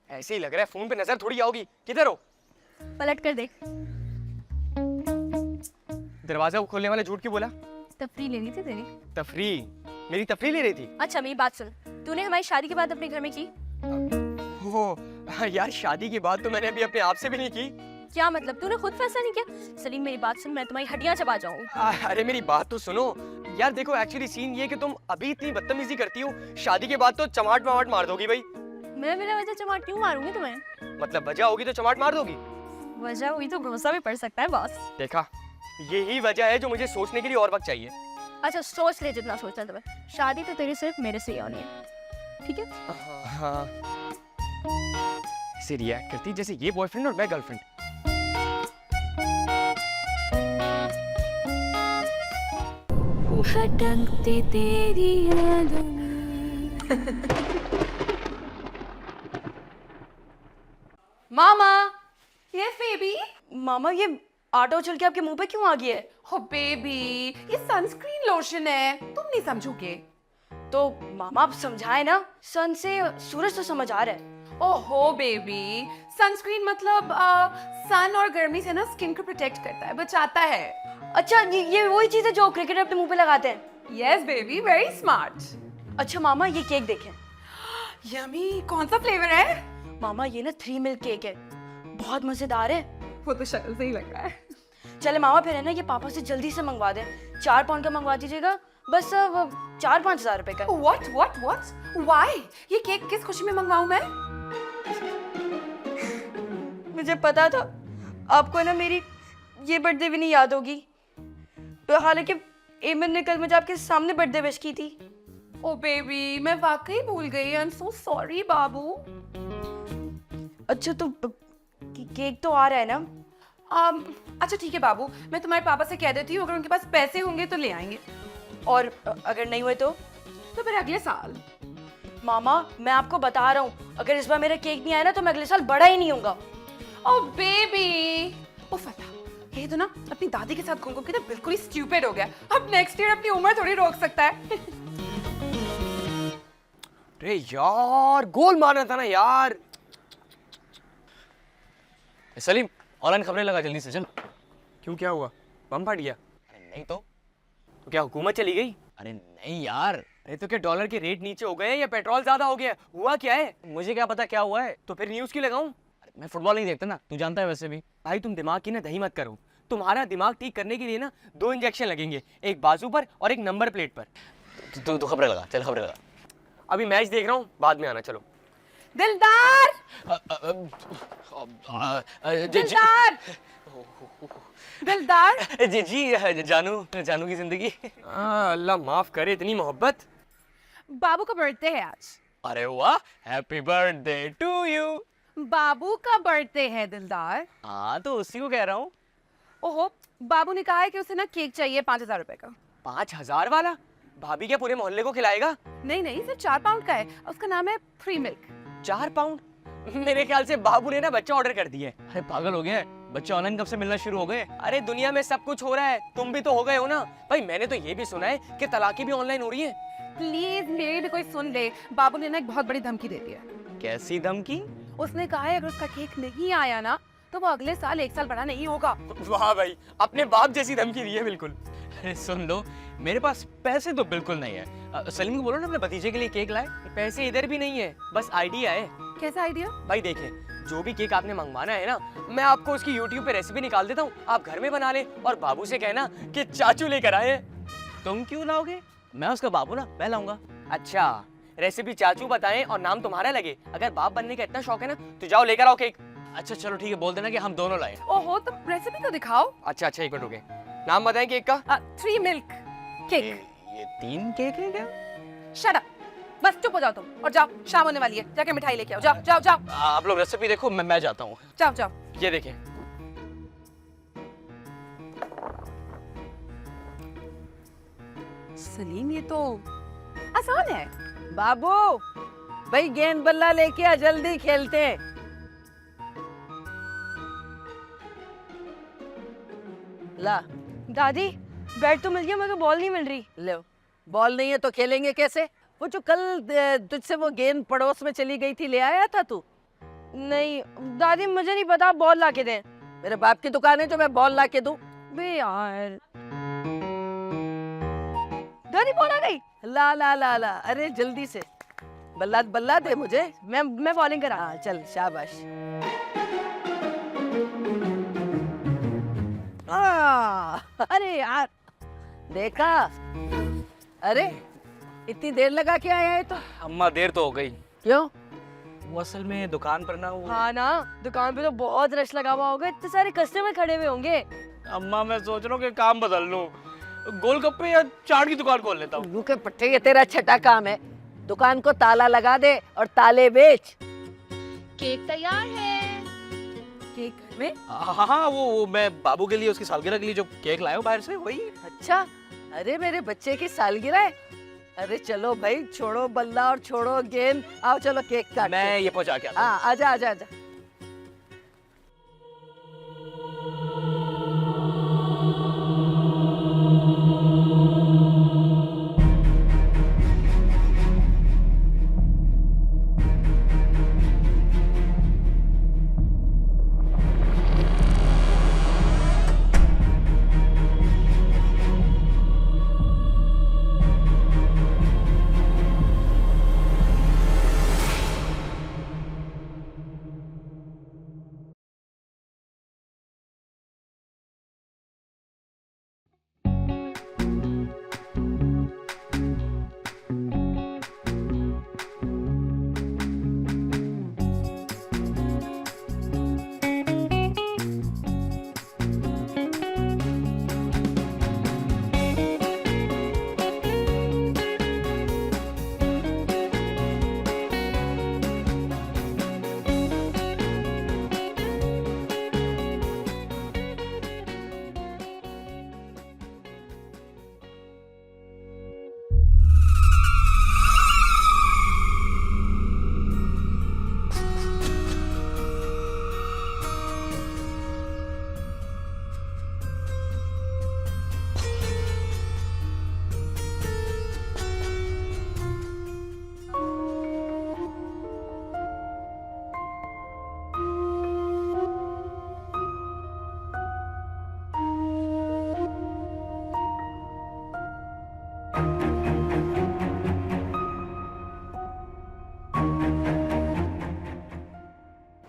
ऐसे ही लग रहा है, फोन पे नजर थोड़ी आओगी। किधर हो? पलट कर देख। दरवाजा खोलने वाला झूठ क्यों बोला? तफरी लेनी थी तेरी। तफरी? मेरी तफरी ले रही थी? अच्छा मेरी बात सुन, तूने हमारी शादी के बाद अपने घर में की? हो यार, शादी की बात तो मैंने अभी अपने आप से भी नहीं की। क्या मतलब, तूने खुद फैसला नहीं किया? सलीम मेरी बात सुन, मैं तुम्हारी हड्डियां चबा जाऊँ। अरे मेरी बात तो सुनो यार। देखो एक्चुअली सीन ये कि तुम अभी इतनी बदतमीजी करती हो, शादी के बाद तो चमाट वमाट मार दोगी भाई। मैं बिना वजह चमाट क्यों मारूंगी तुम्हें? मतलब वजह होगी तो चमाट मार दोगी? वजह हुई तो भरोसा भी पड़ सकता है बॉस। देखा, यही वजह है जो मुझे सोचने के लिए और वक्त चाहिए। अच्छा सोच ले जितना सोचना है तुम्हें। शादी तो तेरी सिर्फ मेरे से ही होनी है, ठीक है? हाँ। ऐसे रिएक्ट करती जैसे ये बॉयफ्रेंड और मैं गर्लफ्रेंड। भटकते तेरी यादों में। मामा, यस बेबी। मामा ये आटा उछल के आपके मुंह पे क्यों आ गया है? हो बेबी, ये सनस्क्रीन लोशन है, तुम नहीं समझोगे। तो मामा आप समझाए ना, सन से सूरज तो समझ आ रहा है। ओहो बेबी, सनस्क्रीन मतलब सन और गर्मी से ना स्किन को प्रोटेक्ट करता है, बचाता है। अच्छा ये वही चीज है जो क्रिकेटर अपने मुंह पे लगाते हैं? Yes baby, very smart. अच्छा मामा ये केक देखें। यमी, कौन सा फ्लेवर है? मामा ये ना 3 मिल्क केक है, बहुत मजेदार है। वो तो शक्ल से ही लग रहा है। चले मामा फिर है ना, ये पापा से जल्दी से मंगवा दें। 4 पाउंड का मंगवा दीजिएगा, बस 4-5 हजार रुपए का। What? Why? ये केक किस खुशी में मंगवाऊं मैं? मुझे पता था आपको है ना मेरी ये बर्थडे भी नहीं याद होगी, तो हालांकि एमन ने कल मुझे आपके सामने बर्थडे विश की थी। ओ बेबी, मैं वाकई भूल गई। आई एम सो सॉरी बाबू। अच्छा तो केक तो आ रहा है ना? अच्छा ठीक है बाबू, मैं तुम्हारे पापा से कह देती हूँ, अगर उनके पास पैसे होंगे तो ले आएंगे। और अगर नहीं हुए तो फिर अगले साल। मामा मैं आपको बता रहा हूँ, अगर इस बार मेरा केक नहीं आया ना तो मैं अगले साल बड़ा ही नहीं होऊंगा। ओ बेबी, ओ फता, ये तो ना अपनी दादी के साथ घूम घूम के ना बिल्कुल ही स्टूपिड हो गया। अब नेक्स्ट ईयर अपनी उम्र थोड़ी रोक सकता है। अरे यार, गोल मारना था ना यार। सलीम ऑनलाइन खबरें लगा जल्दी से चल। क्यों, क्या हुआ? बम फट गया? अरे नहीं तो क्या हुकूमत चली गई? अरे नहीं यार, अरे तो क्या डॉलर के रेट नीचे हो गए हैं या पेट्रोल ज्यादा हो गया? हुआ क्या है? मुझे क्या पता क्या हुआ है। तो फिर न्यूज क्यों लगाऊं? अरे मैं फुटबॉल नहीं देखता ना, तू जानता है वैसे भी। भाई तुम दिमाग की ना दही मत करो। तुम्हारा दिमाग ठीक करने के लिए ना 2 इंजेक्शन लगेंगे, एक बाजू पर और एक नंबर प्लेट पर। तू खबरें लगा, चल खबरें लगा। अभी मैच देख रहा हूँ, बाद में आना। चलो। दिलदार, दिलदार, दिलदार। जी जानू की जिंदगी। अल्लाह माफ करे, इतनी मोहब्बत। बाबू का बर्थडे है आज। अरे वाह, हैप्पी बर्थडे टू यू। बाबू का बर्थडे है दिलदार। हाँ तो उसी को कह रहा हूँ। ओहो, बाबू ने कहा है कि उसे ना केक चाहिए 5,000 रुपए का। 5,000 वाला? भाभी क्या पूरे मोहल्ले को खिलाएगा? नहीं, सिर्फ 4 पाउंड का है। उसका नाम है फ्री मिल्क। 4 पाउंड? मेरे ख्याल से बाबू ने ना बच्चा ऑर्डर कर दिया है। अरे पागल हो गया है, बच्चे ऑनलाइन कब से मिलना शुरू हो गए? अरे दुनिया में सब कुछ हो रहा है, तुम भी तो हो गए हो ना भाई। मैंने तो ये भी सुना है कि तलाकें भी ऑनलाइन हो रही हैं। प्लीज मेरी भी कोई सुन ले। बाबू ने ना एक बहुत बड़ी धमकी दे दी है। कैसी धमकी? उसने कहा है अगर उसका केक नहीं आया ना तो वो अगले साल 1 साल बड़ा नहीं होगा। वाह भाई, अपने बाप जैसी धमकी दी है बिल्कुल। अरे सुन लो, मेरे पास पैसे तो बिल्कुल नहीं है। सलीम को बोलो ना अपने भतीजे के लिए केक लाए। पैसे इधर भी नहीं है, बस आइडिया है। कैसा आइडिया? भाई देखें, जो भी केक आपने मंगवाना है ना, मैं आपको उसकी YouTube पे रेसिपी निकाल देता हूँ, आप घर में बना ले और बाबू से कहना कि चाचू लेकर आए। तुम क्यों लाओगे? मैं उसका बाबू ना, मैं लाऊंगा। अच्छा, रेसिपी चाचू बताएं और नाम तुम्हारा लगे। अगर बाप बनने का इतना शौक है ना तो जाओ लेकर आओ केक। अच्छा चलो ठीक है, बोल देना कि हम दोनों लाए। ओहो, तुम रेसिपी तो दिखाओ। अच्छा अच्छा, एक मिनट रुके, नाम बताएं केक का? 3 मिल्क केक। ये 3 केक है क्या? शट अप, बस चुप हो जाओ तुम और जाओ, शाम होने वाली है, जाके मिठाई लेके आओ। जाओ जाओ जाओ आप लोग रेसिपी देखो, मैं जाता हूँ। जाओ जाओ। ये देखें। सलीम, ये तो आसान है। बाबू भाई गेंद बल्ला लेके आ, जल्दी खेलते हैं। ला दादी बैट तो मिल गया मगर बॉल नहीं मिल रही। ले, बॉल नहीं है तो खेलेंगे कैसे? वो जो कल तुझसे वो गेंद पड़ोस में चली गई थी, ले आया था तू? नहीं दादी, मुझे नहीं पता, बॉल ला के दें। मेरे बाप की दुकान है जो मैं बॉल ला के दूं? बे यार, दादी बॉल आ गई। ला ला ला ला, अरे जल्दी से बल्ला बल्ला दे मुझे। मैं बॉलिंग करा। हाँ चल, शाबाश। अरे यार, देखा? अरे इतनी देर लगा के आया है तो? अम्मा देर तो हो गई। क्यों? वो असल में दुकान पर ना वो। हाँ ना, दुकान पे तो बहुत रश लगा हुआ होगा, इतने सारे कस्टमर खड़े हुए होंगे। अम्मा मैं सोच रहा हूँ कि काम बदल लूँ, गोलगप्पे या चाट की दुकान खोल लेता हूँ। उल्लू के पट्टे, ये तेरा छठा काम है। दुकान को ताला लगा दे और ताले बेच। केक तैयार है। केक में? हाँ वो मैं बाबू के लिए उसकी सालगिरह के लिए जो केक लाया हूँ बाहर से, वही। अच्छा, अरे मेरे बच्चे की सालगिरह है। अरे चलो भाई, छोड़ो बल्ला और छोड़ो गेंद, आओ चलो केक काटते। मैं ये पहुंचा के आता हूँ। हाँ आजा आजा आजा।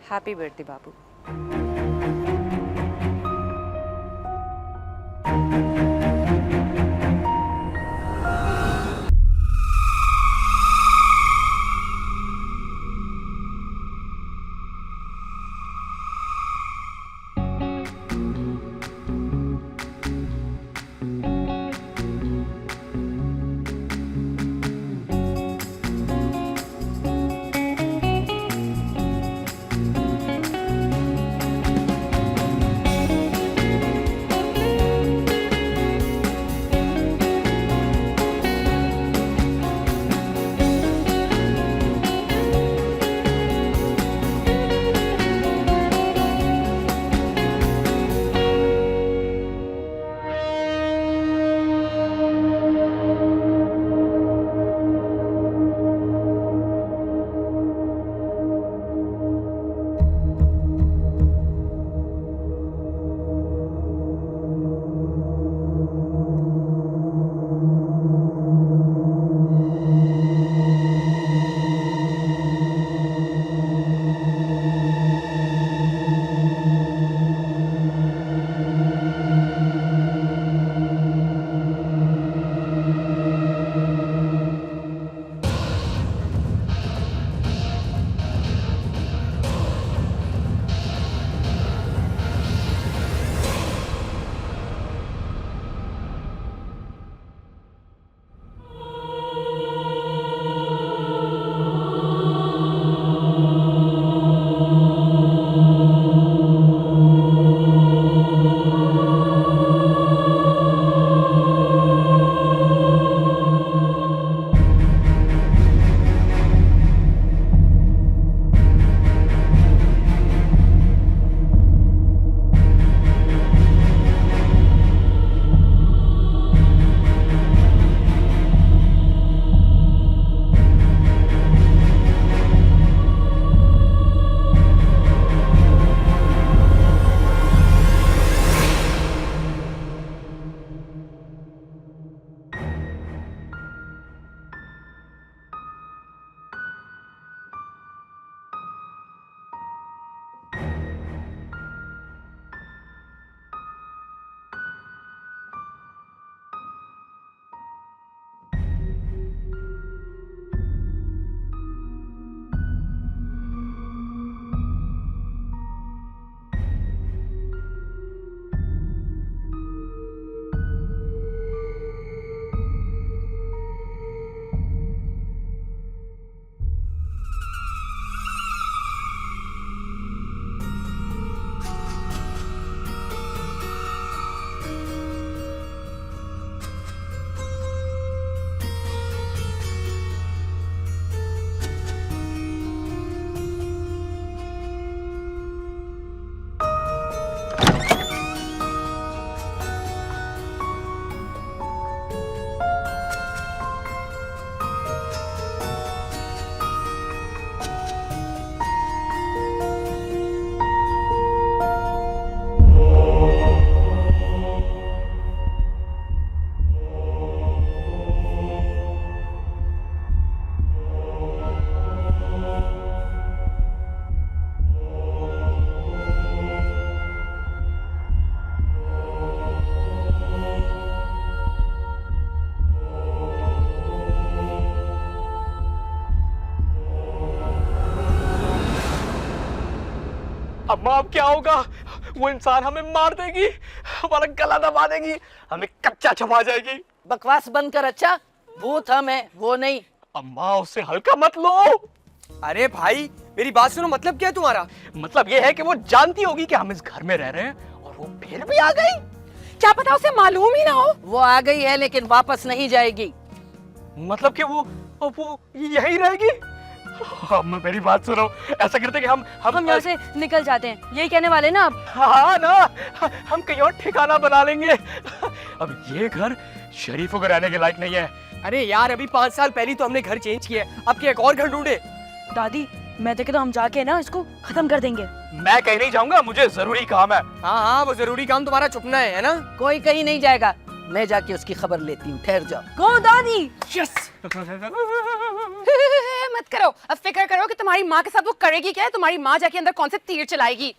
हैप्पी बर्थडे बाबू। अम्मा अब क्या होगा? वो इंसान हमें मार देगी, हमारा गला दबा देगी, हमें कच्चा छपा जाएगी। बकवास बंद कर। अच्छा, भूत हम है, वो नहीं। अम्मा उससे हल्का मत लो। अरे भाई मेरी बात सुनो, मतलब क्या है तुम्हारा? मतलब ये है कि वो जानती होगी कि हम इस घर में रह रहे हैं और वो फिर भी आ गई। क्या पता उसे मालूम ही ना हो। वो आ गई है लेकिन वापस नहीं जाएगी। मतलब कि वो यही रहेगी। अम्मा मेरी बात सुनो, ऐसा करते कि हम यहाँ से निकल जाते हैं, यही कहने वाले ना आप? हाँ ना, हम कहीं और ठिकाना बना लेंगे। अब ये घर शरीफों को रहने के लायक नहीं है। अरे यार अभी 5 साल पहले तो हमने घर चेंज किया है, अब क्या एक और घर ढूंढे? दादी मैं तो कहता हूँ हम जाके ना इसको खत्म कर देंगे। मैं कहीं नहीं जाऊंगा, मुझे जरूरी काम है। हाँ हाँ, वो जरूरी काम तुम्हारा छुपना है ना? कोई कहीं नहीं जाएगा, मैं जाके उसकी खबर लेती हूँ, ठहर जाओ। गो दादी। यस। मत करो, अब फिक्र करो कि तुम्हारी माँ के साथ वो करेगी क्या है। तुम्हारी माँ जाके अंदर कौन से तीर चलाएगी।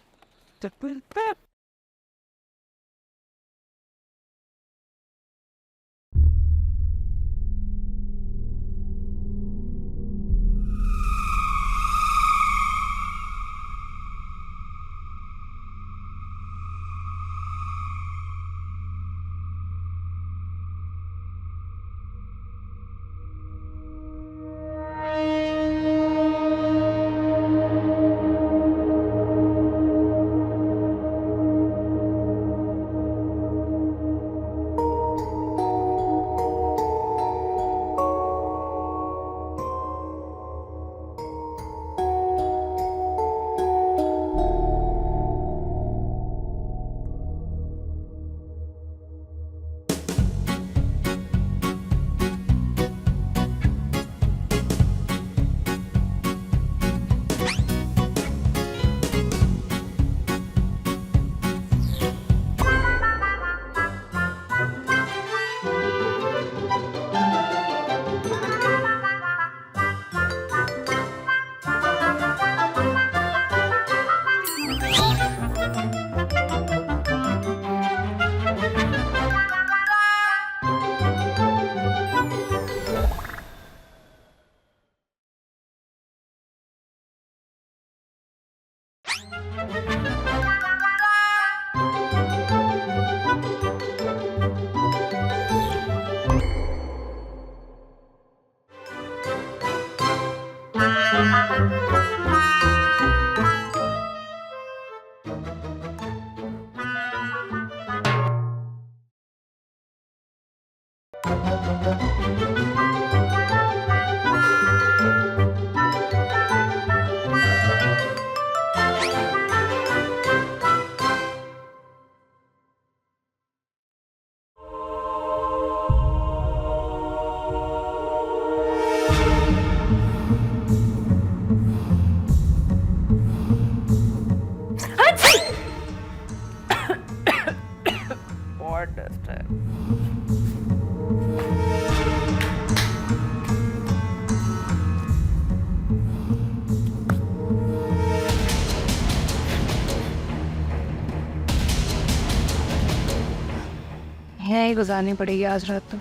यहीं गुजारनी पड़ेगी आज रात तो।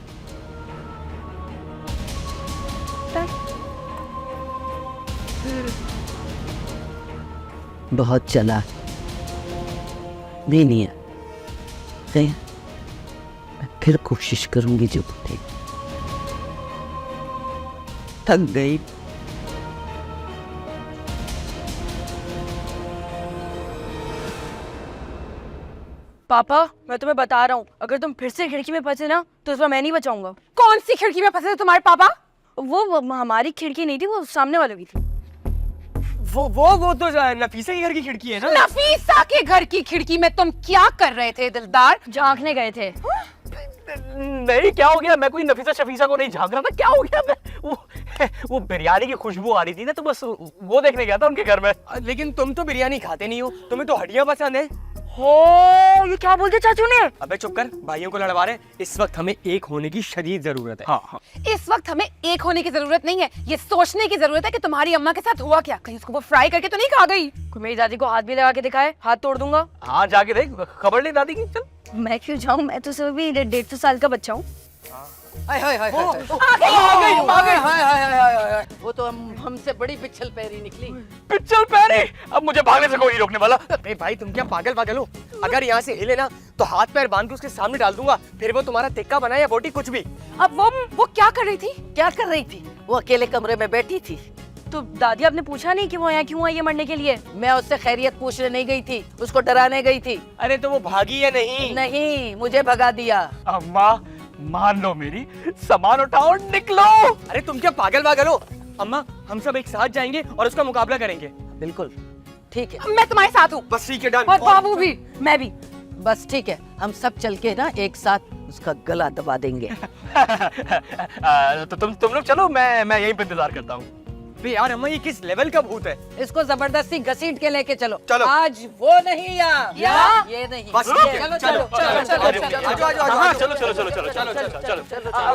बहुत चला नहीं है, मैं फिर कोशिश करूंगी जब उठे। थक गई। पापा मैं तुम्हें बता रहा हूँ, अगर तुम फिर से खिड़की में फंसे ना तो इस बार मैं नहीं बचाऊंगा। कौन सी खिड़की में फंसे थे तुम्हारे पापा? वो हमारी खिड़की नहीं थी, वो सामने वालों की थी। वो तो नफीसा के घर की खिड़की है ना? नफीसा के घर की खिड़की में तुम क्या कर रहे थे दिलदार? झांकने गए थे। नहीं क्या हो गया, मैं कोई नफीसा शफीसा को नहीं झांक रहा था। क्या हो गया, मैं वो बिरयानी की खुशबू आ रही थी ना, तो बस वो देखने गया था उनके घर में। लेकिन तुम तो बिरयानी खाते नहीं हो, तुम्हें तो हड्डियां पसंद है। हो ये क्या बोलते चाचू ने? अबे चुप कर, भाइयों को लड़वा रहे। इस वक्त हमें एक होने की शदीद जरूरत है। हाँ। इस वक्त हमें एक होने की जरूरत नहीं है, ये सोचने की जरूरत है कि तुम्हारी अम्मा के साथ हुआ क्या। कहीं उसको वो फ्राई करके तो नहीं खा गई? कोई मेरी दादी को हाथ भी लगा के दिखाए, हाथ तोड़ दूंगा। हाँ जाके देख, खबर ले दादी की। चल मैं क्यों जाऊँ, मैं तो सिर्फ भी 150 साल का बच्चा हूँ। हाय हाय हाय हाय वो तो हमसे बड़ी पिछल पैरी निकली। पिक्चर पैरी, अब मुझे भागने से कोई नहीं रोकने वाला। अरे भाई तुम क्या पागल पागल हो? अगर यहाँ से हिले ना तो हाथ पैर बांध के उसके सामने डाल दूंगा, फिर वो तुम्हारा टिक्का बनाए या बोटी कुछ भी। अब वो क्या कर रही थी? क्या कर रही थी? वो अकेले कमरे में बैठी थी। तो दादी आपने पूछा नहीं कि वो यहाँ क्यों आई है मरने के लिए? मैं उससे खैरियत पूछने नहीं गई थी, उसको डराने गई थी। अरे तो वो भागी या नहीं? नहीं, मुझे भगा दिया। अम्मा मान लो मेरी, सामान उठाओ और निकलो। अरे तुम क्या पागल पागल हो? अम्मा हम सब एक साथ जाएंगे और उसका मुकाबला करेंगे। बिल्कुल ठीक है। मैं तुम्हारे साथ हूँ। बस ठीक है, डन। और बाबू भी, मैं भी। बस ठीक है, हम सब चल के ना एक साथ उसका गला दबा देंगे। तो तुम लोग चलो, मैं यहीं पे इंतजार करता हूँ। बे यार अम्मा ये किस लेवल का भूत है? इसको जबरदस्ती घसीट के लेके चलो। चलो। आज वो नहीं यहाँ ये नहीं। बस ठीक है, चलो चलो, चलो चलो चलो चलो हाँ, चलो चलो चलो चलो चलो चलो चलो।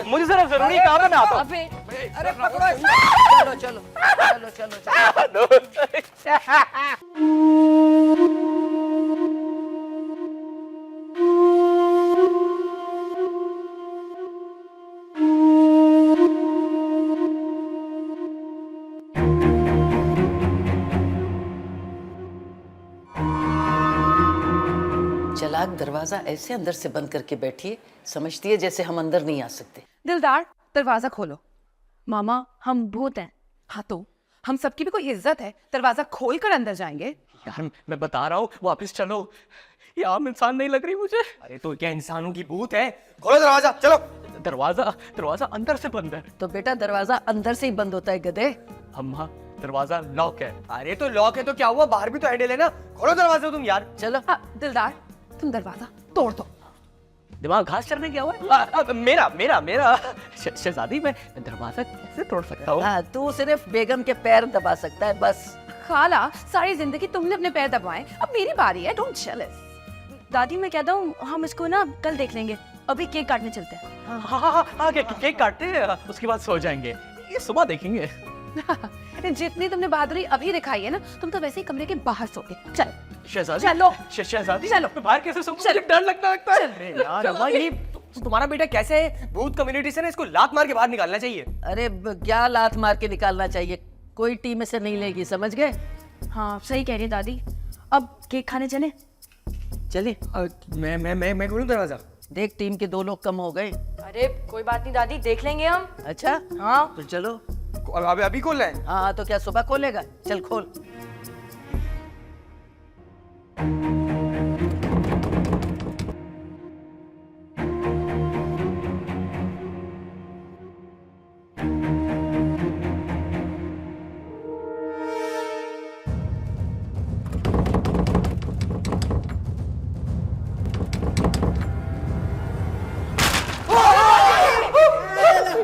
मुझे जरा जरूरी काम है, मैं आता हूँ। अबे अरे पकड़ो इसको। चलो चलो चलो चलो चलाक दरवाजा ऐसे अंदर से बंद करके बैठी है, समझती है जैसे हम अंदर नहीं आ सकते। दिलदार दरवाजा खोलो। मामा हम भूत हैं। हाँ तो हम सबकी भी कोई इज्जत है, दरवाजा खोल कर अंदर जाएंगे। यार मैं बता रहा हूँ वापस चलो, ये आम इंसान नहीं लग रही मुझे। अरे तो क्या इंसानों की भूत है? खोलो दरवाजा, चलो। दरवाजा अंदर से बंद है। तो बेटा दरवाजा अंदर से ही बंद होता है गधे। अम्मा दरवाजा लॉक है। अरे तो लॉक है तो क्या हुआ, बाहर भी तो हैंडल है ना। खोलो दरवाजा तुम यार। चलो हाँ, दिलदार तुम दरवाजा तोड़ दो। दिमाग घास चढ़ने क्या हुआ? मेरा शहजादी, मैं दरवाजा कैसे तोड़ सकता हूँ? हाँ, तू सिर्फ बेगम के पैर दबा सकता है बस। खाला सारी जिंदगी तुमने अपने पैर दबाए, अब मेरी बारी है, डोंट जेलस। दादी मैं कहता हूँ हम इसको ना कल देख लेंगे, अभी केक काटने चलते हैं। हाँ, केक काटते हैं, उसके बाद सो जाएंगे। ये सुबह देखेंगे। जितनी तुमने बहादुरी अभी दिखाई है ना, तुम तो वैसे ही कमरे के बाहर सोगे। चलो शहजादी, चलो शहजादी, चलो। मैं बाहर कैसे सोऊं? मुझे डर लगता है। अरे यार अम्मा ये तुम्हारा बेटा कैसे है? भूत कम्युनिटी से ना इसको लात मार के बाहर निकालना चाहिए। अरे क्या लात मार के निकालना चाहिए, कोई टीम में से नहीं लेगी, समझ गए? हाँ सही कह रही है दादी। अब केक खाने चले? चलिए मैं खोलूं दरवाजा? देख टीम के 2 लोग कम हो गए। अरे कोई बात नहीं दादी, देख लेंगे हम। अच्छा हाँ तो चलो। अभी खोल रहे हैं? हाँ तो क्या सुबह खोलेगा? चल खोल।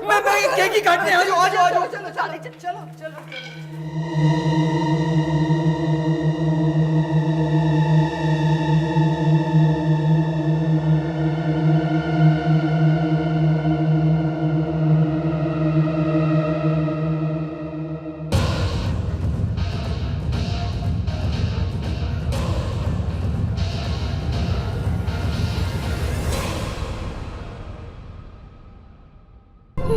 मैं केक ही काटने आ जाओ। चलो।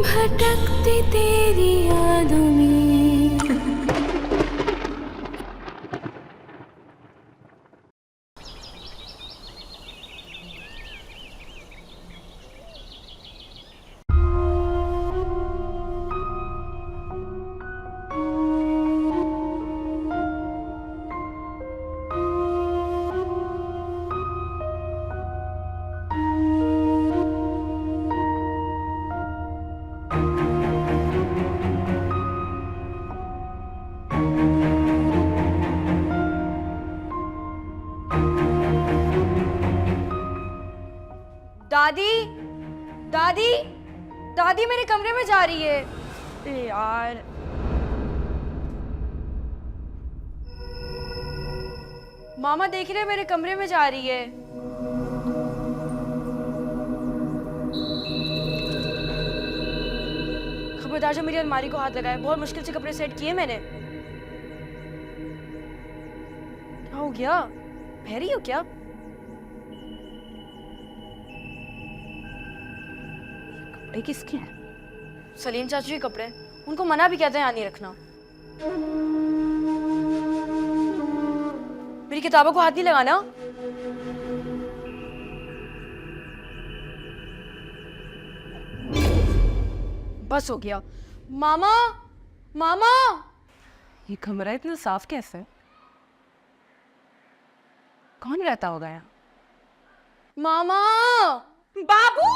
भटकती तेरी यादों में। दादी दादी दादी मेरे कमरे में जा रही है। अरे यार मामा देख रहे मेरे कमरे में जा रही है। खबरदार जो मेरी अलमारी को हाथ लगाए, बहुत मुश्किल से कपड़े सेट किए मैंने। क्या हो गया, बहरी हो क्या? कपड़े किसके हैं? सलीम चाचू के कपड़े, उनको मना भी कहते हैं यहाँ नहीं रखना। मेरी किताबों को हाथ नहीं लगाना। बस हो गया। मामा, मामा, ये कमरा इतना साफ कैसे है? कौन रहता होगा यहाँ? मामा, बाबू,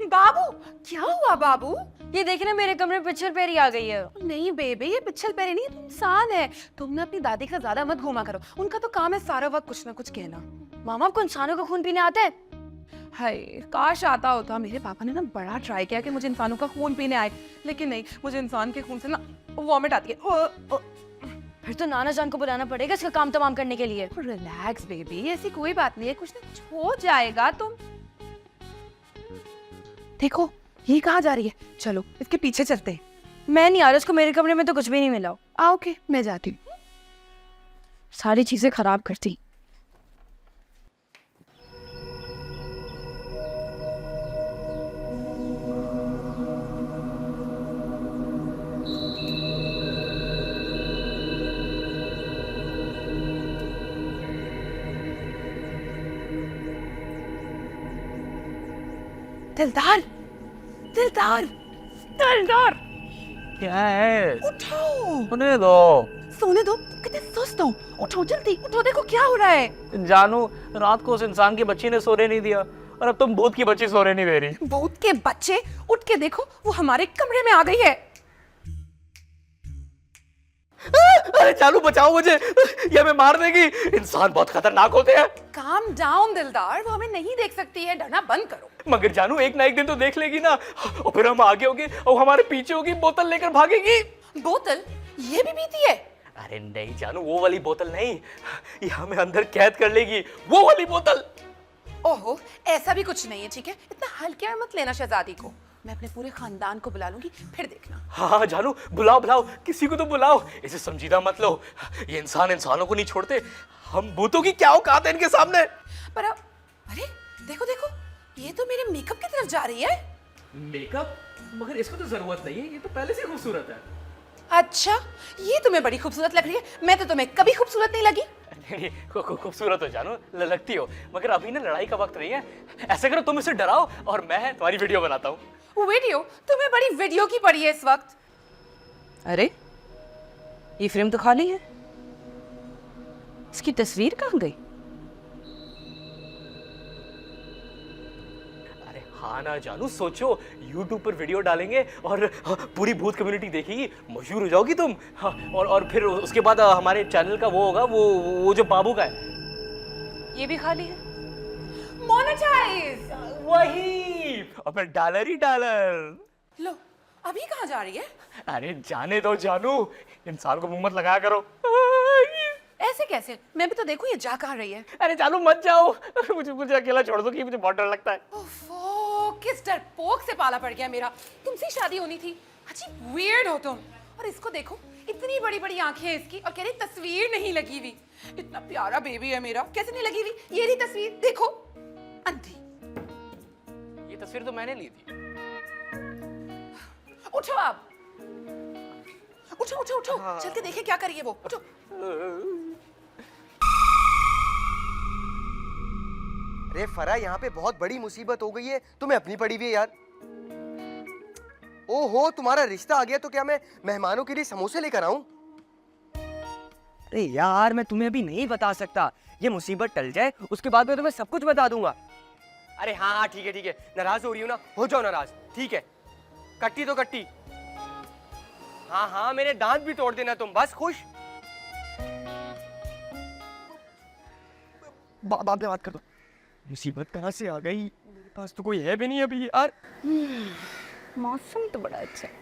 बाबू, क्या हुआ बाबू? ये देखिए ना मेरे कमरे में पिक्चर पेरी आ गई है। नहीं बेबी, ये पिच्छल पैरे नहीं, तुम इंसान है। तुम ना अपनी दादी का ज्यादा मत घूमा करो, उनका तो काम है सारा वक्त कुछ ना कुछ कहना। मामा, आपको इंसानों का खून पीने आता है? हाय, काश आता होता। मेरे पापा ने ना बड़ा ट्राई किया कि मुझे इंसानों का खून पीने आए, लेकिन नहीं, मुझे इंसान के खून से ना वॉमिट आती है। फिर तो नाना जान को बुलाना पड़ेगा इसका काम तमाम करने के लिए। रिलैक्स बेबी, ऐसी कोई बात नहीं है, कुछ ना कुछ हो जाएगा। तुम देखो ये कहाँ जा रही है, चलो इसके पीछे चलते हैं। मैं नहीं आ रहा, उसको मेरे कमरे में तो कुछ भी नहीं मिला। ओके, मैं जाती हूँ। सारी चीजें खराब करती। दिलदार, दिलदार, दिलदार, क्या है? उठो, सुने दो। सोने दो। तुम कितने सुस्त हो, उठो जल्दी, उठो, देखो क्या हो रहा है। जानू, रात को उस इंसान की बच्ची ने सोने नहीं दिया और अब तुम भूत की बच्ची सोने नहीं दे रही। भूत के बच्चे, उठ के देखो, वो हमारे कमरे में आ गई है। अरे जानू, बचाओ मुझे, ये हमें मार देगी। इंसान बहुत खतरनाक होते हैं। काम डाउन दिलदार, वो हमें नहीं देख सकती है, डरना बंद करो। मगर जानू, एक ना एक दिन तो देख लेगी ना, और फिर हम आगे होंगे और हमारे पीछे होगी, बोतल लेकर भागेगी। बोतल ये भी पीती है? अरे नहीं जानू, वो वाली बोतल नहीं, ये हमें अंदर कैद कर लेगी, वो वाली बोतल। ओहो, ऐसा भी कुछ नहीं है, ठीक है? इतना हल्के में मत लेना शहजादी को। मैं अपने पूरे खानदान को बुला लूंगी, फिर देखना। हाँ जानू, बुलाओ बुलाओ, किसी को तो बुलाओ, इसे समझीदा मत लो। ये इंसान इंसानों को नहीं छोड़ते, हम भूतों की क्या औकात है इनके सामने। पर अरे देखो देखो, ये तो मेरे मेकअप की तरफ जा रही है। मेकअप? मगर इसको तो जरूरत नहीं है, ये तो पहले से खूबसूरत है। अच्छा, ये तुम्हें बड़ी खूबसूरत लग रही है, मैं तो तुम्हें कभी खूबसूरत नहीं लगी। नहीं, खूबसूरत हो जानू, लगती हो, मगर अभी ना लड़ाई का वक्त नहीं है। ऐसा करो, तुम इसे डराओ और मैं तुम्हारी वीडियो बनाता हूँ। वीडियो? तुम्हें बड़ी वीडियो की पड़ी है इस वक्त। अरे ये फ्रेम तो खाली है, इसकी तस्वीर कहाँ गई? अरे हाँ ना जानू, सोचो YouTube पर वीडियो डालेंगे और पूरी भूत कम्युनिटी देखेगी, मशहूर हो जाओगी तुम। हाँ, और फिर उसके बाद हमारे चैनल का वो होगा, वो जो बाबू का है। ये भी खाली है। मोनेटाइज, वही, और फिर डॉलर ही डॉलर। लो, अभी कहाँ जा रही है? अरे जाने दो जानू, इंसान को मुंह मत लगाया करो। ऐसे कैसे? मैं भी तो देखूं ये जा कहाँ रही है। अरे जानू मत जाओ, मुझे अकेला छोड़ दो, कि मुझे बहुत डर लगता है। ओफो, किस डरपोक से पाला पड़ गया मेरा। तुमसे शादी होनी थी, अजीब वियर्ड हो तुम। और इसको देखो, इतनी बड़ी बड़ी आंखें हैं इसकी, और कह रही तस्वीर नहीं लगी हुई। इतना प्यारा बेबी है मेरा, कैसे नहीं लगी हुई? ये रही तस्वीर, देखो, अंधी। ये तस्वीर तो मैंने ली थी। उठो आप, उठो उठो उठो, चल के देखें क्या करी है वो। उठो। अरे फरा, यहाँ पे बहुत बड़ी मुसीबत हो गई है, तुम्हें अपनी पड़ी हुई है यार। ओहो, तुम्हारा रिश्ता आ गया तो क्या मैं मेहमानों के लिए समोसे लेकर आऊं? अरे यार, मैं तुम्हें अभी नहीं बता सकता, ये मुसीबत टल जाए उसके बाद मैं तुम्हें सब कुछ बता दूंगा। अरे हाँ हाँ, ठीक है, नाराज हो रही हो ना, हो जाओ नाराज, ठीक है। कट्टी तो कट्टी। हाँ हाँ, मेरे दांत भी तोड़ देना तुम, बस खुश। बाप से बात कर दो। मुसीबत कहाँ से आ गई, मेरे पास तो कोई है भी नहीं अभी यार। मौसम तो बड़ा अच्छा है।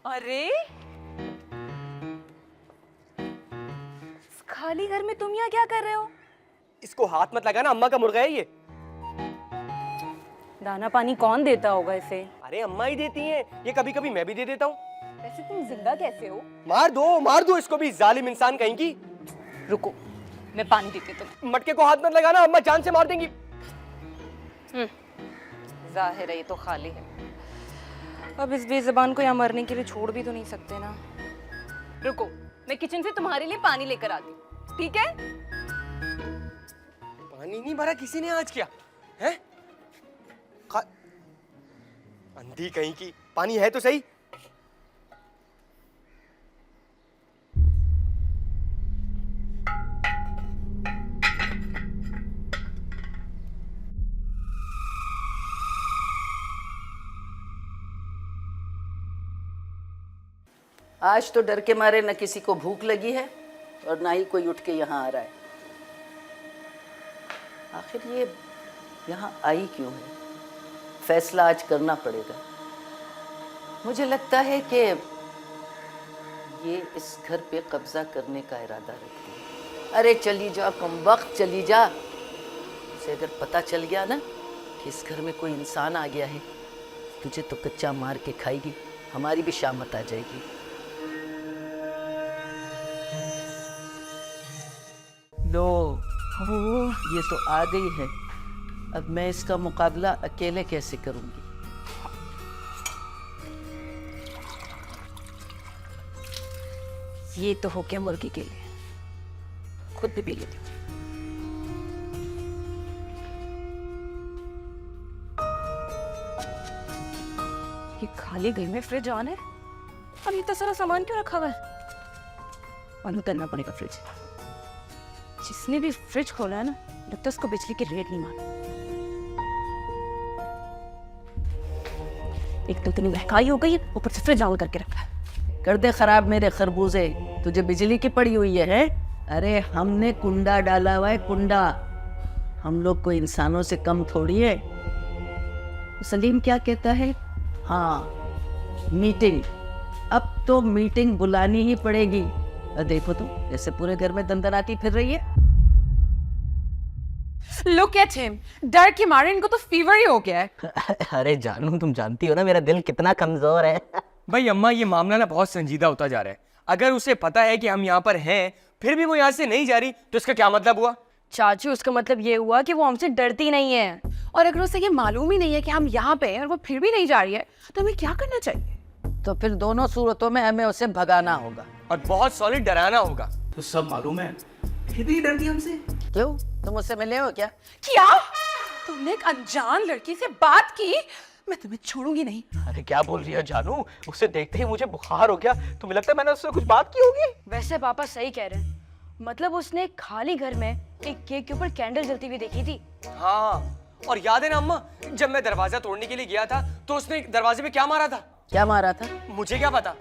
अरे इस खाली घर में तुम यहाँ क्या कर रहे हो? इसको हाथ मत लगाना, अम्मा का मुर्गा है ये। दाना पानी कौन देता होगा इसे? अरे अम्मा ही देती हैं, ये कभी कभी मैं भी दे देता हूँ। वैसे तुम जिंदा कैसे हो? मार दो इसको भी, जालिम इंसान कहीं की। रुको, मैं पानी देती हूँ तुम्हें। मटके को हाथ मत लगाना, अम्मा जान से मार देंगी। जाहिर है ये तो खाली है। अब इस बेज़बान को यहाँ मरने के लिए छोड़ भी तो नहीं सकते ना। रुको, मैं किचन से तुम्हारे लिए पानी लेकर आती हूँ, ठीक है? पानी नहीं भरा किसी ने आज क्या है? अंधी कहीं की, पानी है तो सही। आज तो डर के मारे न किसी को भूख लगी है और ना ही कोई उठ के यहाँ आ रहा है। आखिर ये यहाँ आई क्यों है? फैसला आज करना पड़ेगा। मुझे लगता है कि ये इस घर पे कब्जा करने का इरादा रखती है। अरे चली जा कमबख्त, चली जा। उसे अगर पता चल गया ना कि इस घर में कोई इंसान आ गया है, तुझे तो कच्चा मार के खाएगी, हमारी भी शामत आ जाएगी। लो, ये तो आ गई है। अब मैं इसका मुकाबला अकेले कैसे करूंगी? ये तो हो गया मुर्गी के लिए, खुद भी पी लेती हूँ। ये खाली घर में फ्रिज ऑन है और इतना सारा सामान क्यों रखा हुआ है? बंद करना पड़ेगा फ्रिज। जिसने भी फ्रिज खोला है ना, लगता है उसको बिजली की रेट नहीं मालूम। एक तो इतनी महंगाई हो गई है, ऊपर से फ्रिज ऑन करके रखा है। कर दे खराब मेरे खरबूजे, तुझे बिजली की पड़ी हुई है? अरे हमने कुंडा डाला हुआ है, कुंडा। हम लोग कोई इंसानों से कम थोड़ी है। सलीम क्या कहता है? हाँ, मीटिंग। अब तो मीटिंग बुलानी ही पड़ेगी। देखो तो जैसे पूरे घर में दंदनाती फिर रही है। Look at him, डर के मारे इनको तो फीवर ही हो गया है। अरे जानू, तुम जानती हो ना मेरा दिल कितना कमजोर है। भाई अम्मा, ये मामला ना बहुत संजीदा होता जा रहा है। अगर उसे पता है कि हम यहाँ पर हैं, फिर भी वो यहाँ से नहीं जा रही, तो इसका क्या मतलब हुआ? चाचू, उसका मतलब ये हुआ कि वो हमसे डरती नहीं है। और अगर उसे ये मालूम ही नहीं है कि हम यहाँ पे हैं और वो फिर भी नहीं जा रही है, तो हमें क्या करना चाहिए? तो फिर दोनों सूरतों में हमें उसे भगाना होगा और बहुत सॉलिड डराना होगा। तो सब मालूम है, फिर भी डरती हमसे। क्यों, तुम उससे मिले हो क्या? क्या? तुमने एक अनजान लड़की से बात की? मैं तुम्हें छोड़ूंगी नहीं। अरे क्या बोल रही है जानू? उसे देखते ही मुझे बुखार हो गया। तुम्हें लगता है मैंने उससे कुछ बात की होगी? वैसे पापा सही कह रहे हैं। मतलब उसने खाली घर में एक केक के ऊपर कैंडल जलती हुई देखी थी। हाँ, और याद है ना अम्मा, जब मैं दरवाजा तोड़ने के लिए गया था तो उसने दरवाजे पे क्या मारा था? क्या मारा था? मुझे क्या पता।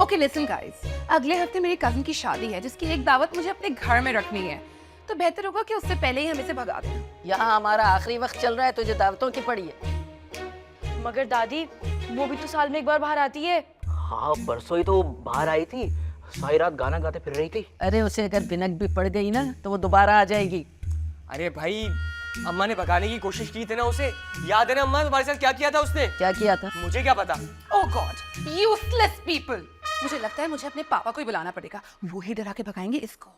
ओके लिसन गाइस, अगले हफ्ते मेरी कजिन की शादी है जिसकी एक दावत मुझे अपने घर में रखनी है, तो बेहतर होगा कि उससे पहले ही हम इसे भगा दें। यहाँ हमारा आखिरी वक्त चल रहा है, तुझे दावतों की पड़ी है। मगर दादी, वो भी तो साल में एक बार बाहर आती है। हाँ, परसों ही तो बाहर आई थी, सारी रात गाना गाते फिर रही थी। अरे उसे अगर भिनक भी पड़ गई ना तो वो दोबारा आ जाएगी। अरे भाई, अम्मा ने भगाने की कोशिश की थी ना उसे। याद है ना अम्मा, तुम्हारे साथ क्या किया था उसने? क्या किया था? मुझे क्या पता। ओह गॉड, यूजलेस पीपल। मुझे लगता है मुझे अपने पापा को ही बुलाना पड़ेगा, वो ही डरा के भगाएंगे इसको।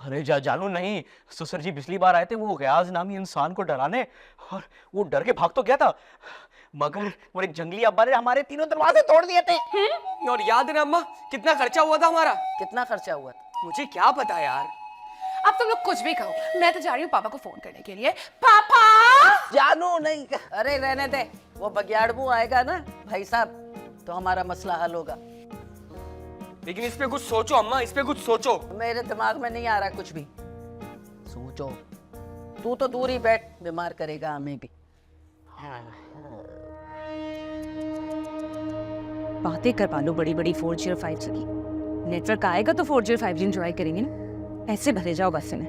अरे जानू नहीं, ससुर जी पिछली बार आए थे वो गयाज नामी इंसान को डराने, और वो डर के भाग तो गया था, मगर वो एक जंगली अब्बा ने हमारे तीनों दरवाजे तोड़ दिए थे। और याद है ना अम्मा, कितना खर्चा हुआ था हमारा? कितना खर्चा हुआ था? मुझे क्या पता यार। अब तुम लोग कुछ भी कहो, मैं तो जा रही हूँ पापा को फोन करने के लिए। पापा! जानू नहीं, अरे रहने दे, वो बगियाड़बू आएगा ना भाई साहब, तो हमारा मसला हल होगा। लेकिन इस पे कुछ सोचो अम्मा, इस पे कुछ सोचो। मेरे दिमाग में नहीं आ रहा कुछ भी। सोचो, तू तो दूर ही बैठ, बीमार करेगा हमें भी। बातें करवा लो बड़ी बड़ी 4G और 5G की। नेटवर्क आएगा तो 4G और 5G एंजॉय करेंगे ना। ऐसे भरे जाओ बस में।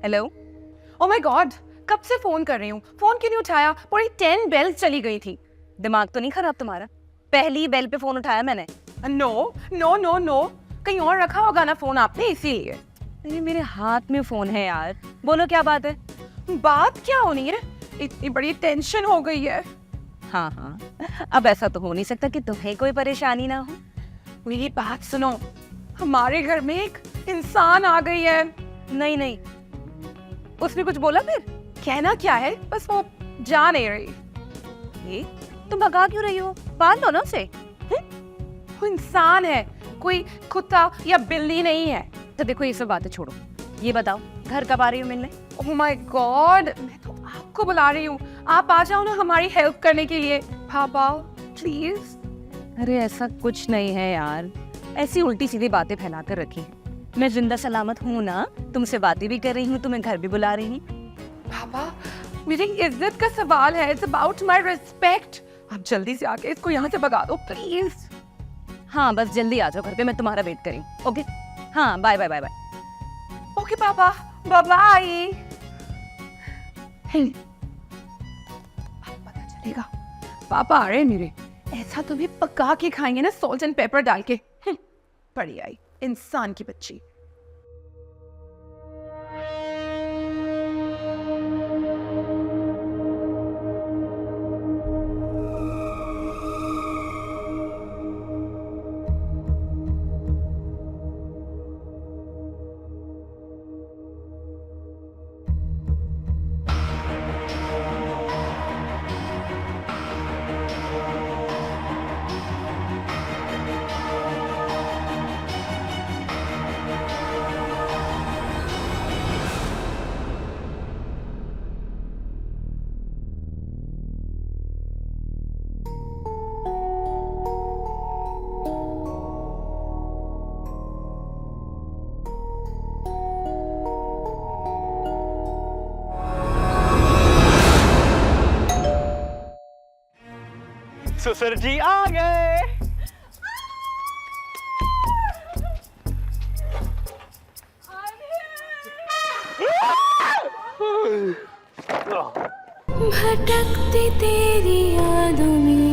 हेलो। ओह माय गॉड, कब से फोन कर रही हूँ, फोन क्यों नहीं उठाया? पूरी 10 बेल्स चली गई थी। दिमाग तो नहीं खराब तुम्हारा? पहली बेल पे फोन उठाया मैंने। नो नो नो नो, कहीं और रखा होगा ना फोन आपने, इसीलिए। अरे मेरे हाथ में फोन है यार, बोलो क्या बात है? बात क्या होनी है? इतनी बड़ी टेंशन हो गई है। हाँ हाँ, अब ऐसा तो हो नहीं सकता कि तुम्हें कोई परेशानी ना हो। मेरी बात सुनो, हमारे घर में एक इंसान आ गई है। नहीं नहीं, उसने कुछ बोला फिर? कहना क्या है, बस वो जा नहीं रही। ये तुम भगा क्यों रही हो? बांध दो ना उसे। वो इंसान है, कोई कुत्ता या बिल्ली नहीं है। तो देखो ये सब बातें छोड़ो, ये बताओ घर कब आ रही हो मिलने? ओह माय गॉड, मैं तो आपको बुला रही हूँ, आप आ जाओ ना हमारी हेल्प करने के लिए। पापा प्लीज। अरे ऐसा कुछ नहीं है यार, ऐसी उल्टी सीधी बातें फैला कर रखी। मैं जिंदा सलामत हूँ ना, तुमसे बातें भी कर रही हूँ, तुम्हें घर भी बुला रही हूँ। पापा मेरी इज्जत का सवाल है, इट्स अबाउट माय रिस्पेक्ट। आप जल्दी से आके इसको यहाँ से भगा दो प्लीज। हाँ बस जल्दी आ जाओ घर पे, मैं तुम्हारा वेट करी। ओके हाँ, bye bye bye bye. Okay पापा, बाय बाय। पता चलेगा पापा आ रहे हैं मेरे, ऐसा तो भी पका के खाएंगे ना सॉल्ट एंड पेपर डाल के। पड़ी आई इंसान की बच्ची। ससुर जी आ गए। भटकती तेरी यादों में